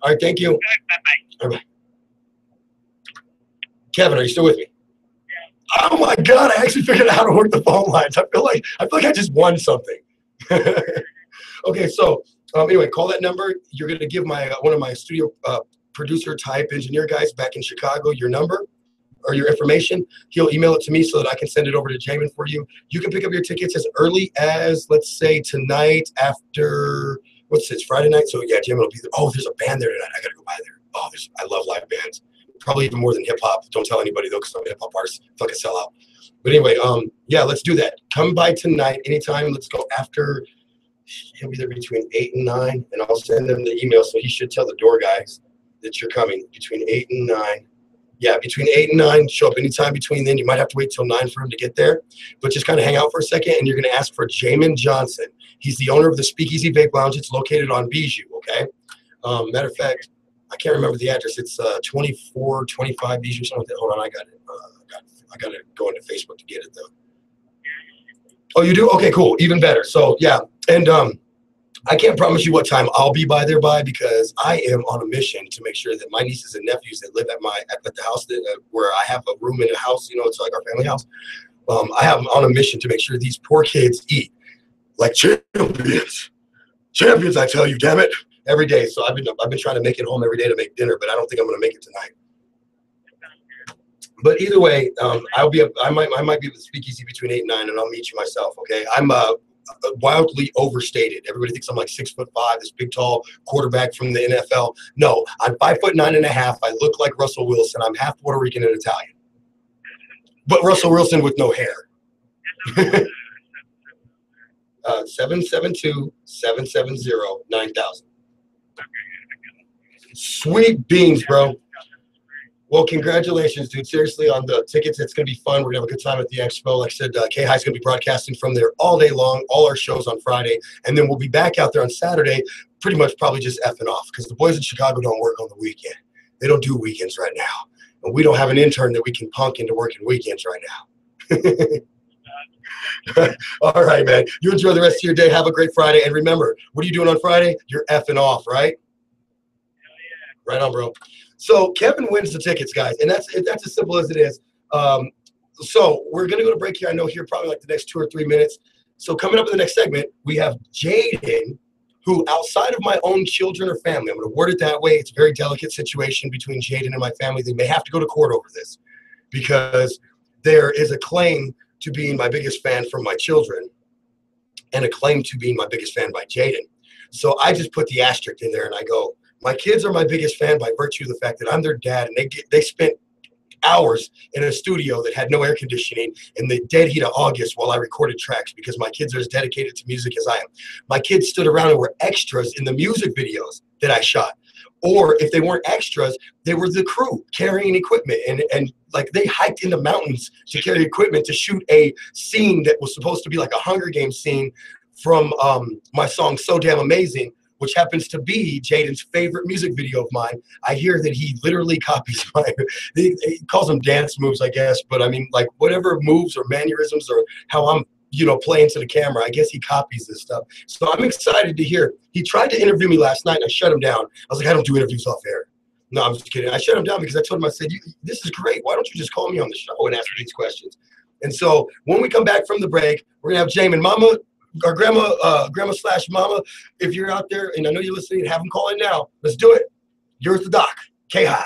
All right, thank you. All right, bye-bye. Bye-bye. Kevin, are you still with me? Yeah. Oh my God, I actually figured out how to work the phone lines. I feel like I just won something. Okay, so anyway, call that number. You're gonna give one of my studio producer type engineer guys back in Chicago your number or your information. He'll email it to me so that I can send it over to Jamin for you. You can pick up your tickets as early as, let's say, tonight after, it's Friday night? So yeah, Jamin will be there. Oh, there's a band there tonight. I gotta go by there. Oh, I love live bands. Probably even more than hip hop. Don't tell anybody though, because some hip hop artists feel like a sellout. But anyway, yeah, let's do that. Come by tonight, anytime. Let's go after. He'll be there between 8 and 9, and I'll send him the email. So he should tell the door guys that you're coming between 8 and 9. Yeah, between 8 and 9, show up anytime between then. You might have to wait till 9 for him to get there, but just kind of hang out for a second, and you're going to ask for Jamin Johnson. He's the owner of the Speakeasy Vape Lounge. It's located on Bijou, okay? Matter of fact, I can't remember the address. It's 2425 Bijou, something like that. Hold on, I got it. I got to go into Facebook to get it, though. Oh, you do? Okay, cool. Even better. So, yeah, and I can't promise you what time I'll be by there by, because I am on a mission to make sure that my nieces and nephews that live at the house that, where I have a room in a house, you know, it's like our family house. I have on a mission to make sure these poor kids eat like champions. Champions, I tell you, damn it, every day. So I've been trying to make it home every day to make dinner, but I don't think I'm going to make it tonight. But either way, I might be at the Speakeasy between 8 and 9, and I'll meet you myself. Okay, I'm wildly overstated. Everybody thinks I'm like 6'5", this big tall quarterback from the NFL. No, I'm 5'9.5". I look like Russell Wilson. I'm half Puerto Rican and Italian, but Russell Wilson with no hair. 772-770-9000. Sweet beans, bro. Well, congratulations, dude. Seriously, on the tickets, it's going to be fun. We're going to have a good time at the expo. Like I said, K-High's going to be broadcasting from there all day long, all our shows on Friday. And then we'll be back out there on Saturday, pretty much probably just effing off, because the boys in Chicago don't work on the weekend. They don't do weekends right now. And we don't have an intern that we can punk into working weekends right now. All right, man. You enjoy the rest of your day. Have a great Friday. And remember, what are you doing on Friday? You're effing off, right? Right on, bro. So Kevin wins the tickets, guys, and that's as simple as it is. So we're gonna go to break here. I know here probably like the next 2 or 3 minutes. So coming up in the next segment, we have Jaden, who outside of my own children or family, I'm gonna word it that way. It's a very delicate situation between Jaden and my family. They may have to go to court over this because there is a claim to being my biggest fan from my children and a claim to being my biggest fan by Jaden. So I just put the asterisk in there and I go, my kids are my biggest fan by virtue of the fact that I'm their dad, and they spent hours in a studio that had no air conditioning in the dead heat of August while I recorded tracks, because my kids are as dedicated to music as I am. My kids stood around and were extras in the music videos that I shot. Or if they weren't extras, they were the crew carrying equipment, and like they hiked in the mountains to carry equipment to shoot a scene that was supposed to be like a Hunger Games scene from my song So Damn Amazing, which happens to be Jaden's favorite music video of mine. I hear that he literally copies he calls them dance moves, I guess, but I mean, like whatever moves or mannerisms or how I'm, you know, playing to the camera, I guess he copies this stuff. So I'm excited to hear. He tried to interview me last night and I shut him down. I was like, I don't do interviews off air. No, I'm just kidding. I shut him down because I told him, I said, this is great. Why don't you just call me on the show and ask me these questions? And so when we come back from the break, we're gonna have Jamin, Mama, or grandma/mama, if you're out there and I know you're listening, have them call in now. Let's do it. Yours the doc, K-High.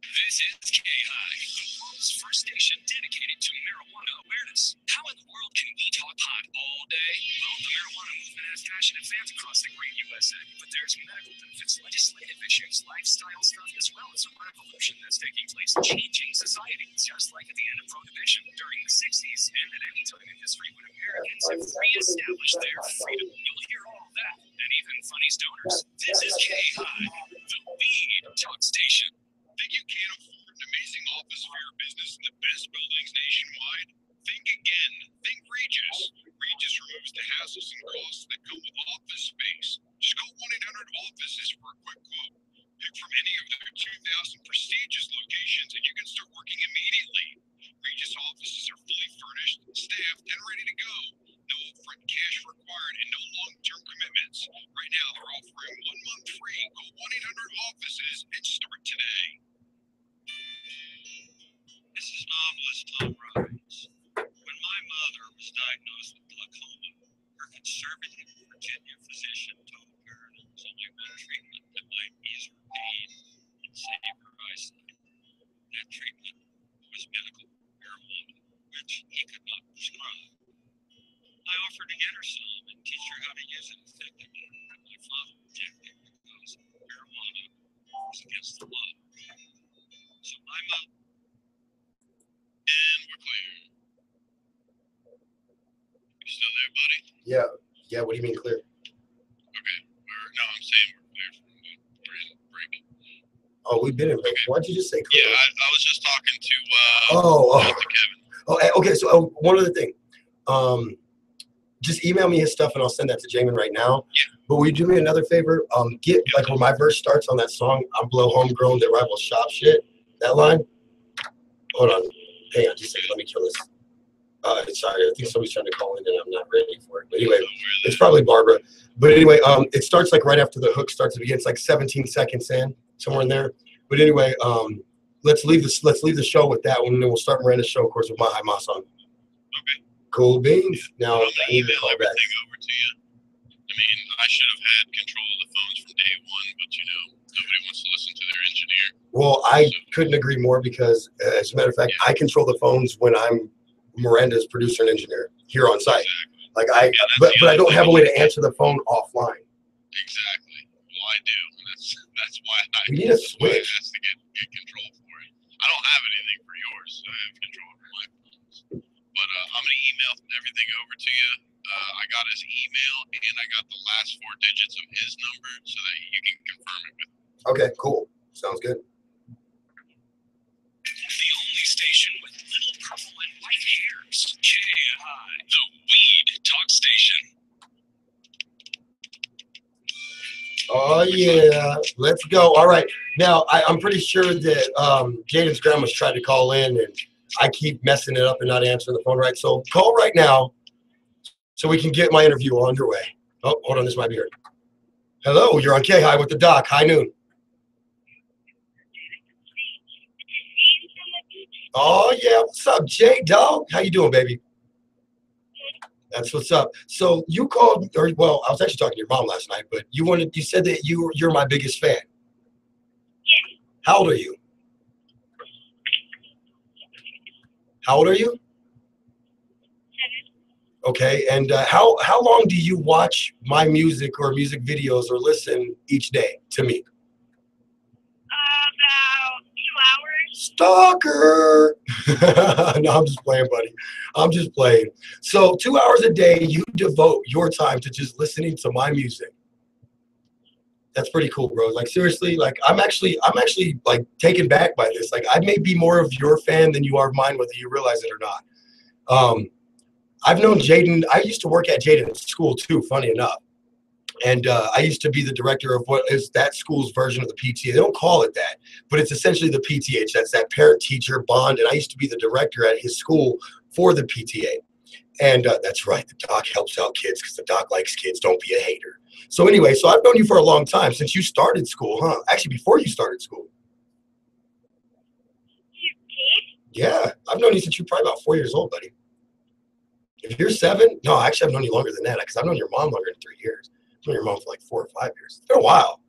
This is K-High, the world's first station dedicated to marijuana awareness. How in the world can we talk pot all day? Well, the marijuana movement has passionate fans across the great USA, but there's medical benefits, legislative issues, lifestyle stuff, as well as a revolution that's taking place, changing society, just like at the end of Prohibition during the 60s and at any time in history when Americans have reestablished their freedom. You'll hear all that, and even funny stoners. This is K-High, the weed talk station. Think you can't afford an amazing office for your business in the best buildings nationwide? Think again. Think Regis. Regis removes the hassles and costs that come with office space. Just call 1-800-OFFICES for a quick quote. Pick from any of their 2,000 prestigious locations and you can start working immediately. Regis offices are fully furnished, staffed, and ready to go. No upfront cash required and no long-term commitments. Right now, they're offering 1 month free. Call 1-800-OFFICES and start today. This is novelist Tom Robbins. When my mother was diagnosed with glaucoma, her conservative Virginia physician told her there was only one treatment that might ease her pain and save her eyesight. That treatment was medical marijuana, which he could not prescribe. I offered to get her some and teach her how to use it effectively, but my father rejected because That's the love. So I'm up. And we're clear. You still there, buddy? Yeah. Yeah. What do you mean clear? Okay. I'm saying we're clear we're in break. Oh, we've been in break. Why'd you just say clear? Yeah, I was just talking to to Kevin. Okay. So one other thing. Just email me his stuff and I'll send that to Jamin right now. Yeah. But will you do me another favor? Get like where my verse starts on that song, I'm blow homegrown, that rival shop shit. That line. Hold on. Hang on just a second. Let me kill this. Sorry, I think somebody's trying to call in and I'm not ready for it. But anyway, it's probably Barbara. But anyway, it starts like right after the hook starts to begin. It's like 17 seconds in, somewhere in there. But anyway, let's leave the show with that one, and then we'll start Miranda's show, of course, with Mahi Ma song. Okay. Cool beans. Now I'll I need to email call back. everything over to you. I mean, I should have had control of the phones from day one, but nobody wants to listen to their engineer. Well, I couldn't agree more because, as a matter of fact, I control the phones when I'm Miranda's producer and engineer here on site. Exactly. Like but I don't have a way to answer the phone offline. Exactly. Well, I do. And that's why We need a that's why I switch. asked to get control for it. I don't have anything for yours, so I have control over my phones. But I'm gonna email everything over to you. I got his email and I got the last 4 digits of his number so that you can confirm it with him. Okay, cool. Sounds good. The only station with little purple and white hairs. KI, the Weed Talk Station. Oh yeah, let's go. All right. Now I'm pretty sure that Jaden's grandma's tried to call in and I keep messing it up and not answering the phone right. So call right now so we can get my interview underway. Oh, hold on, this might be her. Hello, you're on K-High with the doc. High noon. Oh yeah, what's up, J Dog? How you doing, baby? That's what's up. So you called, or well, I was actually talking to your mom last night, but you said that you're my biggest fan. Yeah. How old are you? How old are you? 7. Okay, and how long do you watch my music or music videos or listen each day to me? About 2 hours. Stalker! No, I'm just playing, buddy. I'm just playing. So 2 hours a day, you devote your time to just listening to my music. That's pretty cool, bro. Like seriously, like I'm actually like taken back by this. Like I may be more of your fan than you are of mine, whether you realize it or not. I've known Jaden. I used to work at Jaden's school too, funny enough. And I used to be the director of what is that school's version of the PTA. They don't call it that, but it's essentially the PTH. That's that parent-teacher bond. And I used to be the director at his school for the PTA. And that's right. The doc helps out kids because the doc likes kids. Don't be a hater. So anyway, so I've known you for a long time, since you started school, huh? Actually, before you started school. You did? Yeah, I've known you since you're probably about 4 years old, buddy. If you're 7, no, actually, I've known you longer than that because I've known your mom longer than 3 years. I've known your mom for like 4 or 5 years. It's been a while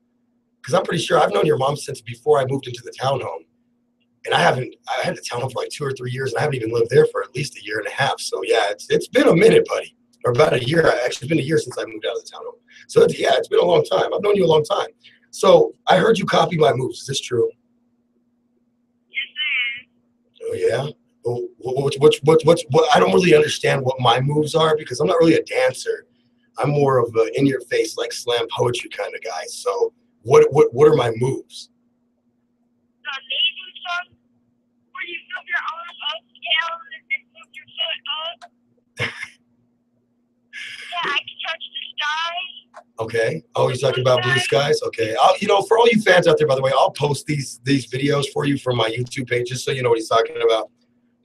because I'm pretty sure I've known your mom since before I moved into the townhome. And I had the townhome for like 2 or 3 years, and I haven't even lived there for at least 1.5 years. So yeah, it's been a minute, buddy, or about a year. Actually, it's been a year since I moved out of the townhome. So it's been a long time. I've known you a long time. So I heard you copy my moves. Is this true? Yes, Oh yeah. Well, what? I don't really understand what my moves are because I'm not really a dancer. I'm more of a in-your-face, like slam poetry kind of guy. So what are my moves? the amazing song where you flip your arm up, down, and then flip your foot up. Yeah, I can touch the sky. Okay. Oh, you're talking about blue skies? Okay. For all you fans out there, by the way, I'll post these videos for you from my YouTube page just so you know what he's talking about.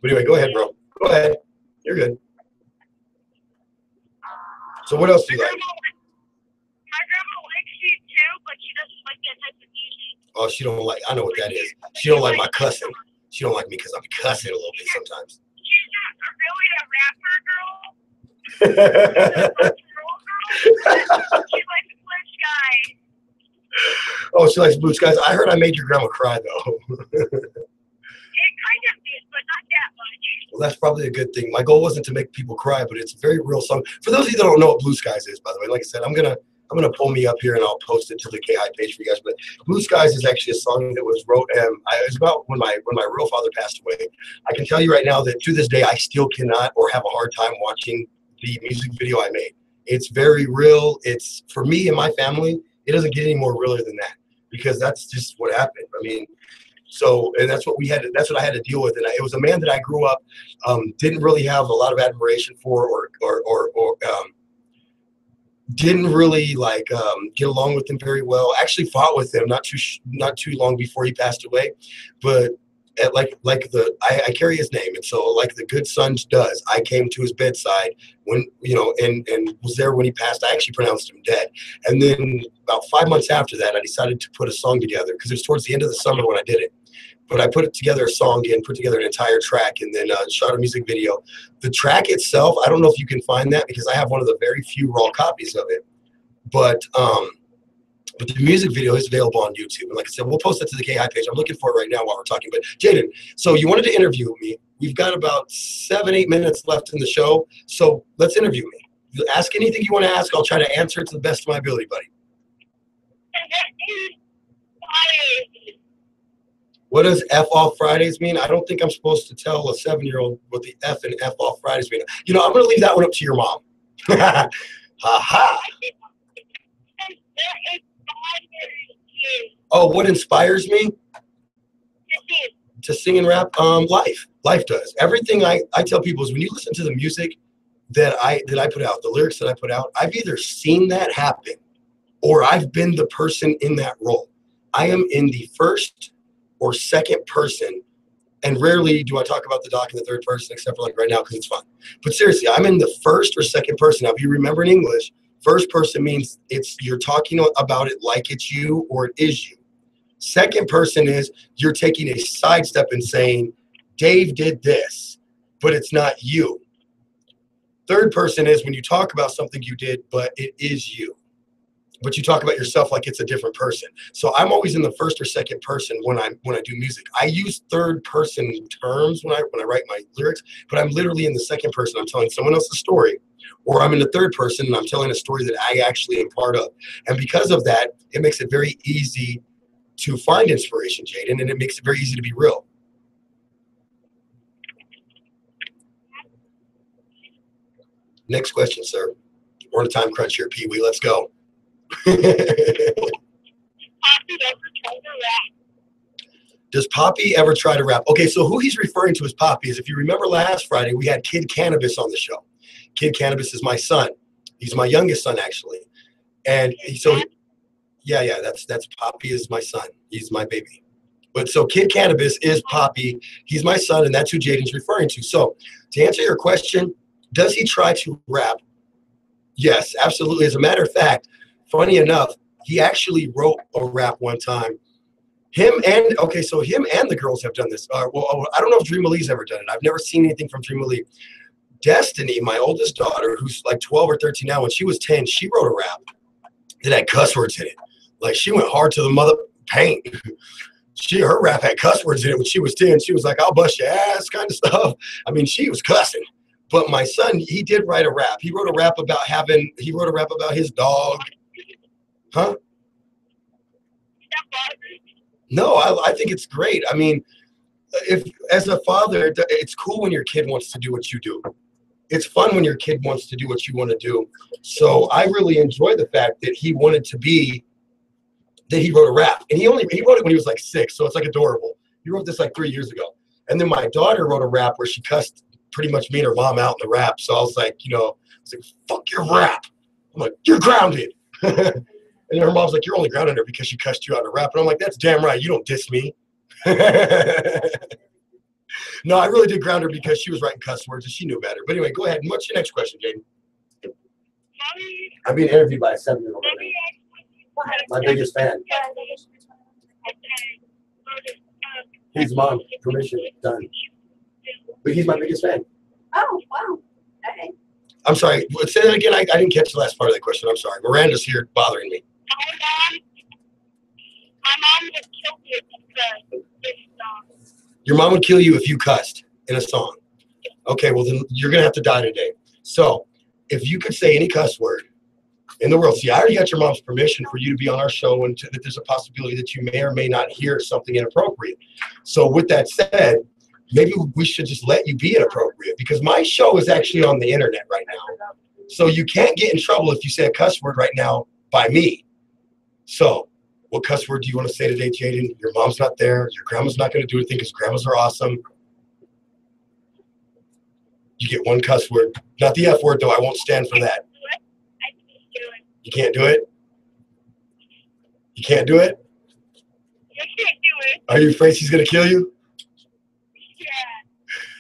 But anyway, go ahead, bro. Go ahead. You're good. So what else do you like? My grandma likes you too, but she doesn't like that type of music. Oh, she don't like. I know what that is. She don't like my cussing. She don't like me because I'm cussing a little bit sometimes. She's not really a rapper girl. She likes blue skies. Oh, she likes blue skies. I heard I made your grandma cry though. It kind of did, but not that much. Well, that's probably a good thing. My goal wasn't to make people cry, but it's a very real song. For those of you that don't know what Blue Skies is, by the way, like I said, I'm I'm gonna pull me up here and I'll post it to the KI page for you guys. But Blue Skies is actually a song that was wrote. It was about when my real father passed away. I can tell you right now that to this day I still cannot or have a hard time watching the music video I made. It's very real. It's for me and my family. It doesn't get any more realer than that because that's just what happened. I mean, so and that's what we had. That's what I had to deal with. And it was a man that I grew up didn't really have a lot of admiration for, or didn't really like get along with him very well. Actually fought with him not too long before he passed away, but I carry his name, and so like the good son does, I came to his bedside when and was there when he passed. I actually pronounced him dead, and then about 5 months after that, I decided to put a song together because it was towards the end of the summer when I did it. But I put together a song and put together an entire track, and then shot a music video. The track itself, I don't know if you can find that because I have one of the very few raw copies of it, but the music video is available on YouTube. And like I said, we'll post that to the KI page. I'm looking for it right now while we're talking. But Jaden, so you wanted to interview me. We've got about 7-8 minutes left in the show. So let's interview me. Ask anything you want to ask. I'll try to answer it to the best of my ability, buddy. What does F off Fridays mean? I don't think I'm supposed to tell a 7-year-old what the F and F off Fridays mean. I'm going to leave that one up to your mom. Ha ha. Oh, what inspires me? To sing and rap? Life. Life does. Everything I tell people is when you listen to the music that I put out, the lyrics that I put out, I've either seen that happen or I've been the person in that role. I am in the first or second person, and rarely do I talk about the doc in the third person except for like right now because it's fun. But seriously, I'm in the first or second person. Now, if you remember in English, first person means you're talking about it like it's you or it is you. Second person is you're taking a sidestep and saying, Dave did this, but it's not you. Third person is when you talk about something you did, but it is you. But you talk about yourself like it's a different person. So I'm always in the first or second person when I do music. I use third person terms when I write my lyrics, but I'm literally in the second person. I'm telling someone else's story. Or I'm in the third person and I'm telling a story that I actually am part of. And because of that, it makes it very easy to find inspiration, Jaden, and it makes it very easy to be real. Next question, sir. We're on a time crunch here, Pee Wee. Let's go. Does Poppy ever try to rap? Okay, so who he's referring to as Poppy is, if you remember last Friday, we had Kid Cannabis on the show. Kid Cannabis is my son. He's my youngest son, actually. And so, yeah, that's Poppy is my son. He's my baby. But so Kid Cannabis is Poppy. He's my son, and that's who Jaden's referring to. So to answer your question, does he try to rap? Yes, absolutely. As a matter of fact, funny enough, he actually wrote a rap one time. Him and the girls have done this. Well, I don't know if Dream Ali's ever done it. I've never seen anything from Dream Ali. Destiny, my oldest daughter, who's like 12 or 13 now, when she was 10, she wrote a rap that had cuss words in it. Like she went hard to the mother paint. Her rap had cuss words in it when she was 10. She was like, I'll bust your ass kind of stuff. I mean, she was cussing. But my son, he did write a rap. He wrote a rap about his dog. Huh? No, I think it's great. I mean, if as a father, it's cool when your kid wants to do what you do. It's fun when your kid wants to do what you want to do. So I really enjoy the fact that he wrote a rap. And he wrote it when he was like 6, so it's like adorable. He wrote this like 3 years ago. And then my daughter wrote a rap where she cussed pretty much me and her mom out in the rap. So I was like, fuck your rap. I'm like, you're grounded. And her mom's like, you're only grounded her because she cussed you out in a rap. And I'm like, that's damn right. You don't diss me. No, I really did ground her because she was writing cuss words and she knew better. But anyway, go ahead. What's your next question, Jaden? I'm being interviewed by a 7-year-old right now. My biggest fan. His mom, permission, done. But he's my biggest fan. Oh, wow. Okay. I'm sorry. Say that again. I didn't catch the last part of that question. I'm sorry. Miranda's here bothering me. My mom would kill me because this song. Your mom would kill you if you cussed in a song. Okay, well then you're gonna have to die today. So if you could say any cuss word in the world. See, I already got your mom's permission for you to be on our show, and that there's a possibility that you may or may not hear something inappropriate. So with that said, maybe we should just let you be inappropriate, because my show is actually on the internet right now. So you can't get in trouble if you say a cuss word right now by me. So what cuss word do you want to say today, Jaden? Your mom's not there. Your grandma's not going to do anything because grandmas are awesome. You get one cuss word. Not the F word, though. I won't stand for that. You can't do it? You can't do it? You can't do it. Are you afraid she's going to kill you? Yeah.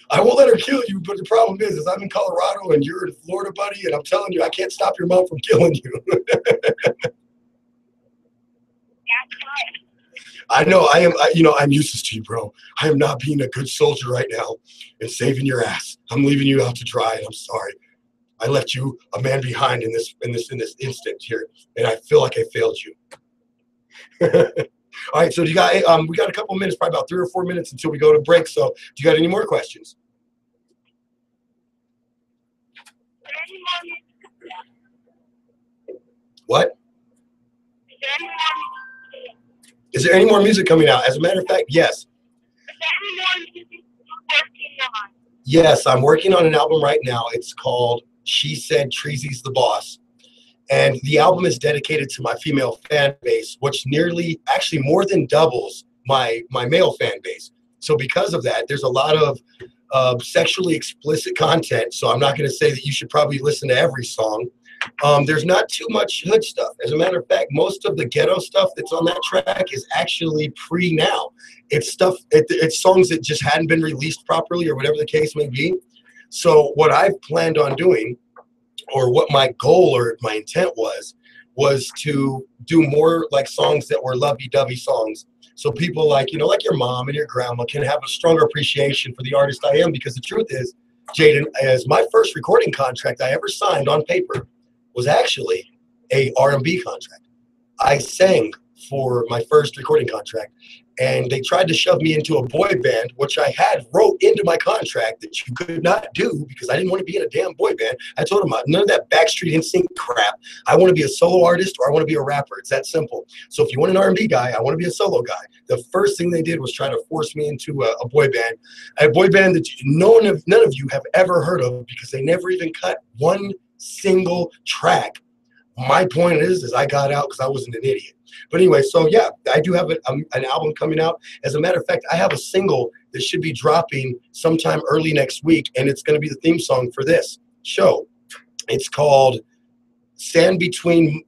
I won't let her kill you, but the problem is I'm in Colorado and you're in Florida, buddy, and I'm telling you, I can't stop your mom from killing you. I know I'm useless to you, bro. I am not being a good soldier right now and saving your ass. I'm leaving you out to dry, and I'm sorry. I left you a man behind in this instant here, and I feel like I failed you. All right, so we got a couple minutes, probably about 3 or 4 minutes until we go to break. So, do you got any more questions? What? Is there any more music coming out? As a matter of fact, yes. Yes, I'm working on an album right now. It's called She Said Treasy's the Boss. And the album is dedicated to my female fan base, which actually more than doubles my male fan base. So because of that, there's a lot of sexually explicit content. So I'm not going to say that you should probably listen to every song. There's not too much hood stuff. As a matter of fact, most of the ghetto stuff that's on that track is actually pre-now. It's songs that just hadn't been released properly or whatever the case may be. So what I've planned on doing, or what my goal or my intent was to do more like songs that were lovey-dovey songs. So people like your mom and your grandma can have a stronger appreciation for the artist I am, because the truth is, Jaden, as my first recording contract I ever signed on paper was actually a R&B contract. I sang for my first recording contract, and they tried to shove me into a boy band, which I had wrote into my contract that you could not do because I didn't want to be in a damn boy band. I told them none of that Backstreet NSYNC crap. I want to be a solo artist, or I want to be a rapper. It's that simple. So if you want an R&B guy, I want to be a solo guy. The first thing they did was try to force me into a boy band that none of you have ever heard of, because they never even cut one single track. My point is I got out because I wasn't an idiot. But anyway, so yeah, I do have an album coming out. As a matter of fact, I have a single that should be dropping sometime early next week, and it's going to be the theme song for this show. It's called Sand Between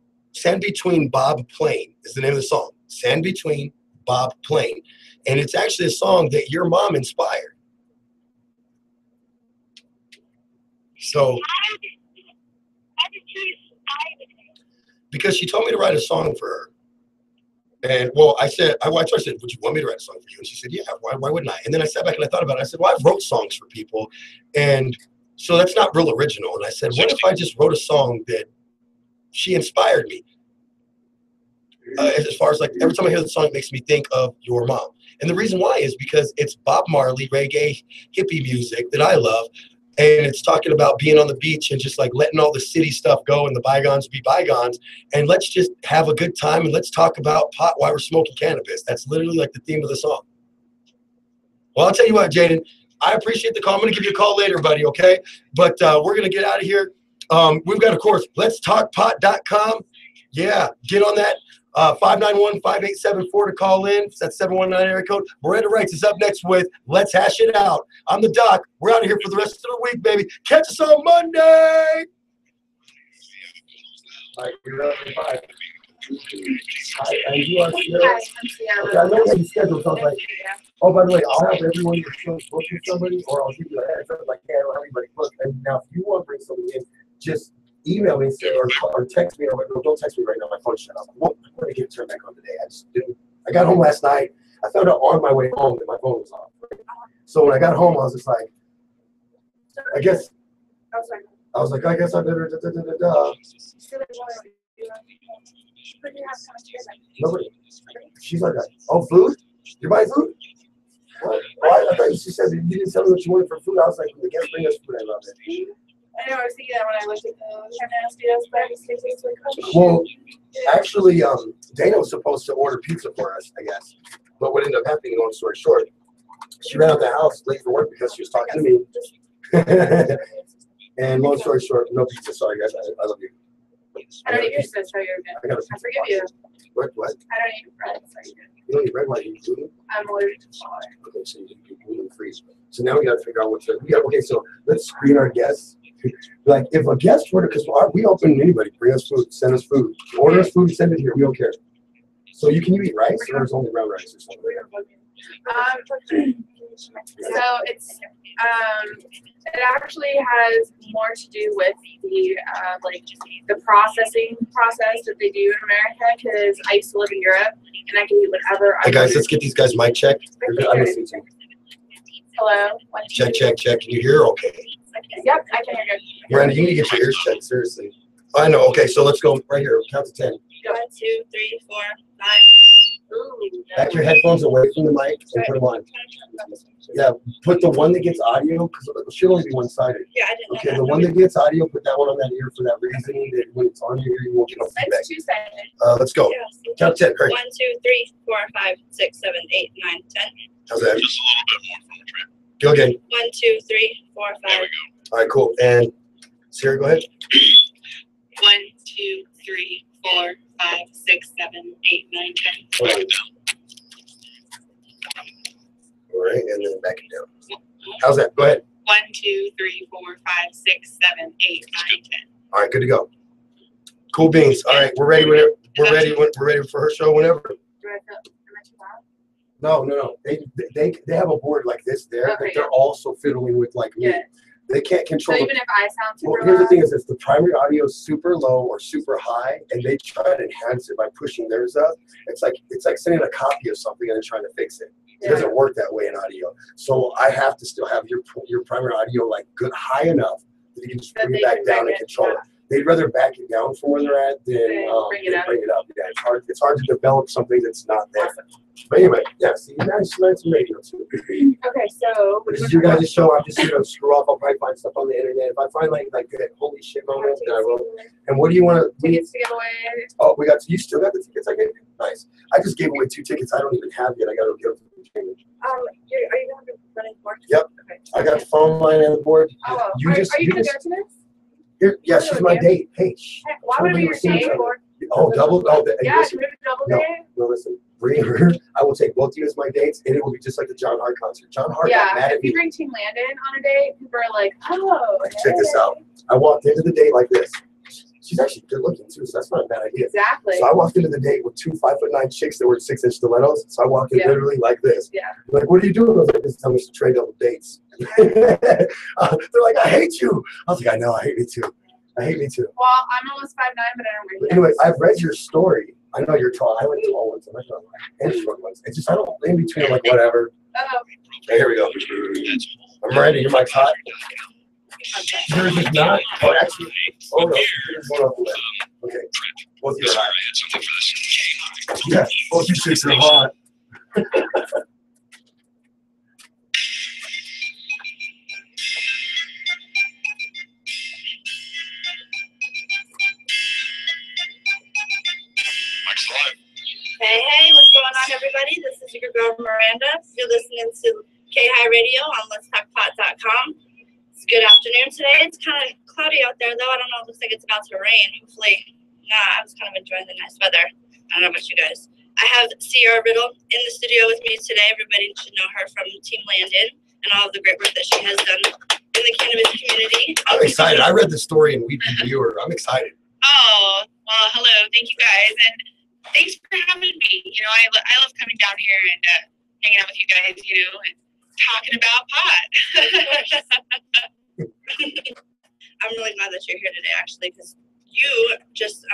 Bob Plain is the name of the song. Sand Between Bob Plain. And it's actually a song that your mom inspired. So because she told me to write a song for her. And well, I said, would you want me to write a song for you? And she said, yeah, why wouldn't I? And then I sat back and I thought about it. I said, well, I've wrote songs for people. And so that's not real original. And I said, what if I just wrote a song that she inspired me? As far as like, every time I hear the song, it makes me think of your mom. And the reason why is because it's Bob Marley, reggae, hippie music that I love. And it's talking about being on the beach and just like letting all the city stuff go and the bygones be bygones. And let's just have a good time and let's talk about pot while we're smoking cannabis. That's literally like the theme of the song. Well, I'll tell you what, Jaden, I appreciate the call. I'm going to give you a call later, buddy, okay? But we're going to get out of here. We've got, of course, letstalkpot.com. Yeah, get on that. 591-5874 to call in. That's 719 area code. Miranda Wrights is up next with Let's Hash It Out. I'm the Doc. We're out of here for the rest of the week, baby. Catch us on Monday. All right, you're up at 5. Hi, you are Sierra? Okay, I know you have the schedule, so I was like, oh, by the way, I'll have everyone in your show book with somebody, or I'll give you a heads up, like, hey, I don't have anybody booked. And now, if you want to bring somebody in, just email me or text me, or don't text me right now. My phone's shut off. I'm going to get it turned back on today. I just didn't. I got home last night. I found out on my way home that my phone was off. So when I got home, I was just like, I guess I better. Nobody. She's like, oh, food? You're buying food? What? Oh, I thought she said that you didn't tell me what you wanted for food. I was like, the guest bring us food. I love it. I know, I was thinking that when I looked at those nasty ass bags. It's like, oh, shit. Well, actually, Dana was supposed to order pizza for us, I guess. But what ended up happening, long story short, she ran out the house late for work because she was talking to me. And long story short, no pizza. Sorry, guys. I love you. I don't eat pizza, so you're good. I forgive you. What? I don't eat bread, so you're good. You don't eat bread? Why do you eat gluten? I'm allergic to flour. Okay, so you do gluten free. So now we got to figure out what to. Okay, so let's screen our guests. Like, if a guest order, because we open anybody, bring us food, send us food, order us food, send it here. We don't care. So you can you eat rice, or there's only brown rice or something? So it's it actually has more to do with the like the processing process that they do in America. Because I used to live in Europe, and I can eat whatever. Hey guys, let's get these guys mic check. I'm listening to you. Hello. Check. Can you hear? Okay. Yep, I can hear you. Miranda, you need to get your ears checked. Seriously. I know. Okay, so let's go right here. Count to 10. 1, 2, 3, 4, 5. Ooh, Back your headphones away from the mic and put them on. Yeah, put the one that gets audio, because it should only be one-sided. Yeah, I didn't know Okay, that. the one that gets audio, put that one on that ear for that reason. That when it's on your ear, you won't get no feedback. It's 2 seconds. Let's go. Yeah. Count 10. Hurry. 1, 2, 3, 4, 5, 6, 7, 8, 9, 10. How's that? Just a little bit more from the trip. Go again. 1, 2, 3, 4, 5. There we go. All right, cool. And Sarah, go ahead. 1, 2, 3, 4, 5, 6, 7, 8, 9, 10. All right. All right, and then back it down. How's that? Go ahead. 1, 2, 3, 4, 5, 6, 7, 8, 9, 10. All right, good to go. Cool beans. All right, we're ready. We're ready. We're ready for her show whenever. Do I feel, am I too No. loud? They have a board like this there, Okay, but they're also fiddling with like me. Yeah. They can't So control. even if I sound super Well, here's the loud, thing: is if the primary audio is super low or super high, and they try to enhance it by pushing theirs up, it's like sending a copy of something and then trying to fix it. It doesn't work that way in audio. So I have to still have your primary audio like good high enough that you can just That bring they it back can down back and it, control it. They'd rather back it down from where they're at than bring it up. bring it up. Yeah, it's hard to develop something that's not there. But anyway, yeah. See, nice radio too. Okay, so This is your guys' show. I'm just here to screw off. I'll probably find stuff on the internet. If I find like good holy shit moments, then I will. And what do you want to? tickets to give away. Oh, you still got the tickets I gave you? Nice. I just gave away 2 tickets I don't even have yet. I got to get them. Are you going to be running more? Yep. Okay. I got the phone line and the board. Oh, are you going to go to this? Here, yeah, she's my date. Hey, Why would it be your date? oh, double. Oh, Yeah, listen, should we have a double no, date? no, listen. Bring her. I will take both of you as my dates, and it will be just like the John Hart concert. John Hart got mad Yeah, at if you me. bring Team Landon on a date, people are like, oh, Check this out. I walked into the date like this. She's actually good looking too, so that's not a bad idea. Exactly. So I walked into the date with 2 5'9" chicks that were 6-inch stilettos. So I walked in literally like this. Yeah. Like, what are you doing? I was like, this is telling me to trade double dates. They're like, I hate you. I was like, I know, I hate me too. I hate me too. Well, I'm almost 5'9", but I don't But wear anyway, I've read your story. I know you're tall. I like tall ones. I'm not gonna lie. And short ones. It's just I don't in between. I'm like whatever. Oh, Okay, here we go. I'm ready. Your mic's hot. Yours is not. Oh, actually. Oh no. Here's one over there. Okay. Both of you are hot. I had something for this. Yeah. Both you chicks are hot. Mike's live. Hey, what's going on, everybody? This is your girl Miranda. You're listening to K-High Radio on Let'sTalkPot.com. It's good afternoon today. It's kind of cloudy out there, though. I don't know. It looks like it's about to rain. Hopefully not. I was kind of enjoying the nice weather. I don't know about you guys. I have Sierra Riddle in the studio with me today. Everybody should know her from Team Landon and all of the great work that she has done in the cannabis community. I'm excited. I read the story and we viewer. I'm excited. Oh, well, hello. Thank you guys. And thanks for having me. You know, I love coming down here and hanging out with you guys, you know, and talking about pot. I'm really glad that you're here today, actually, because you just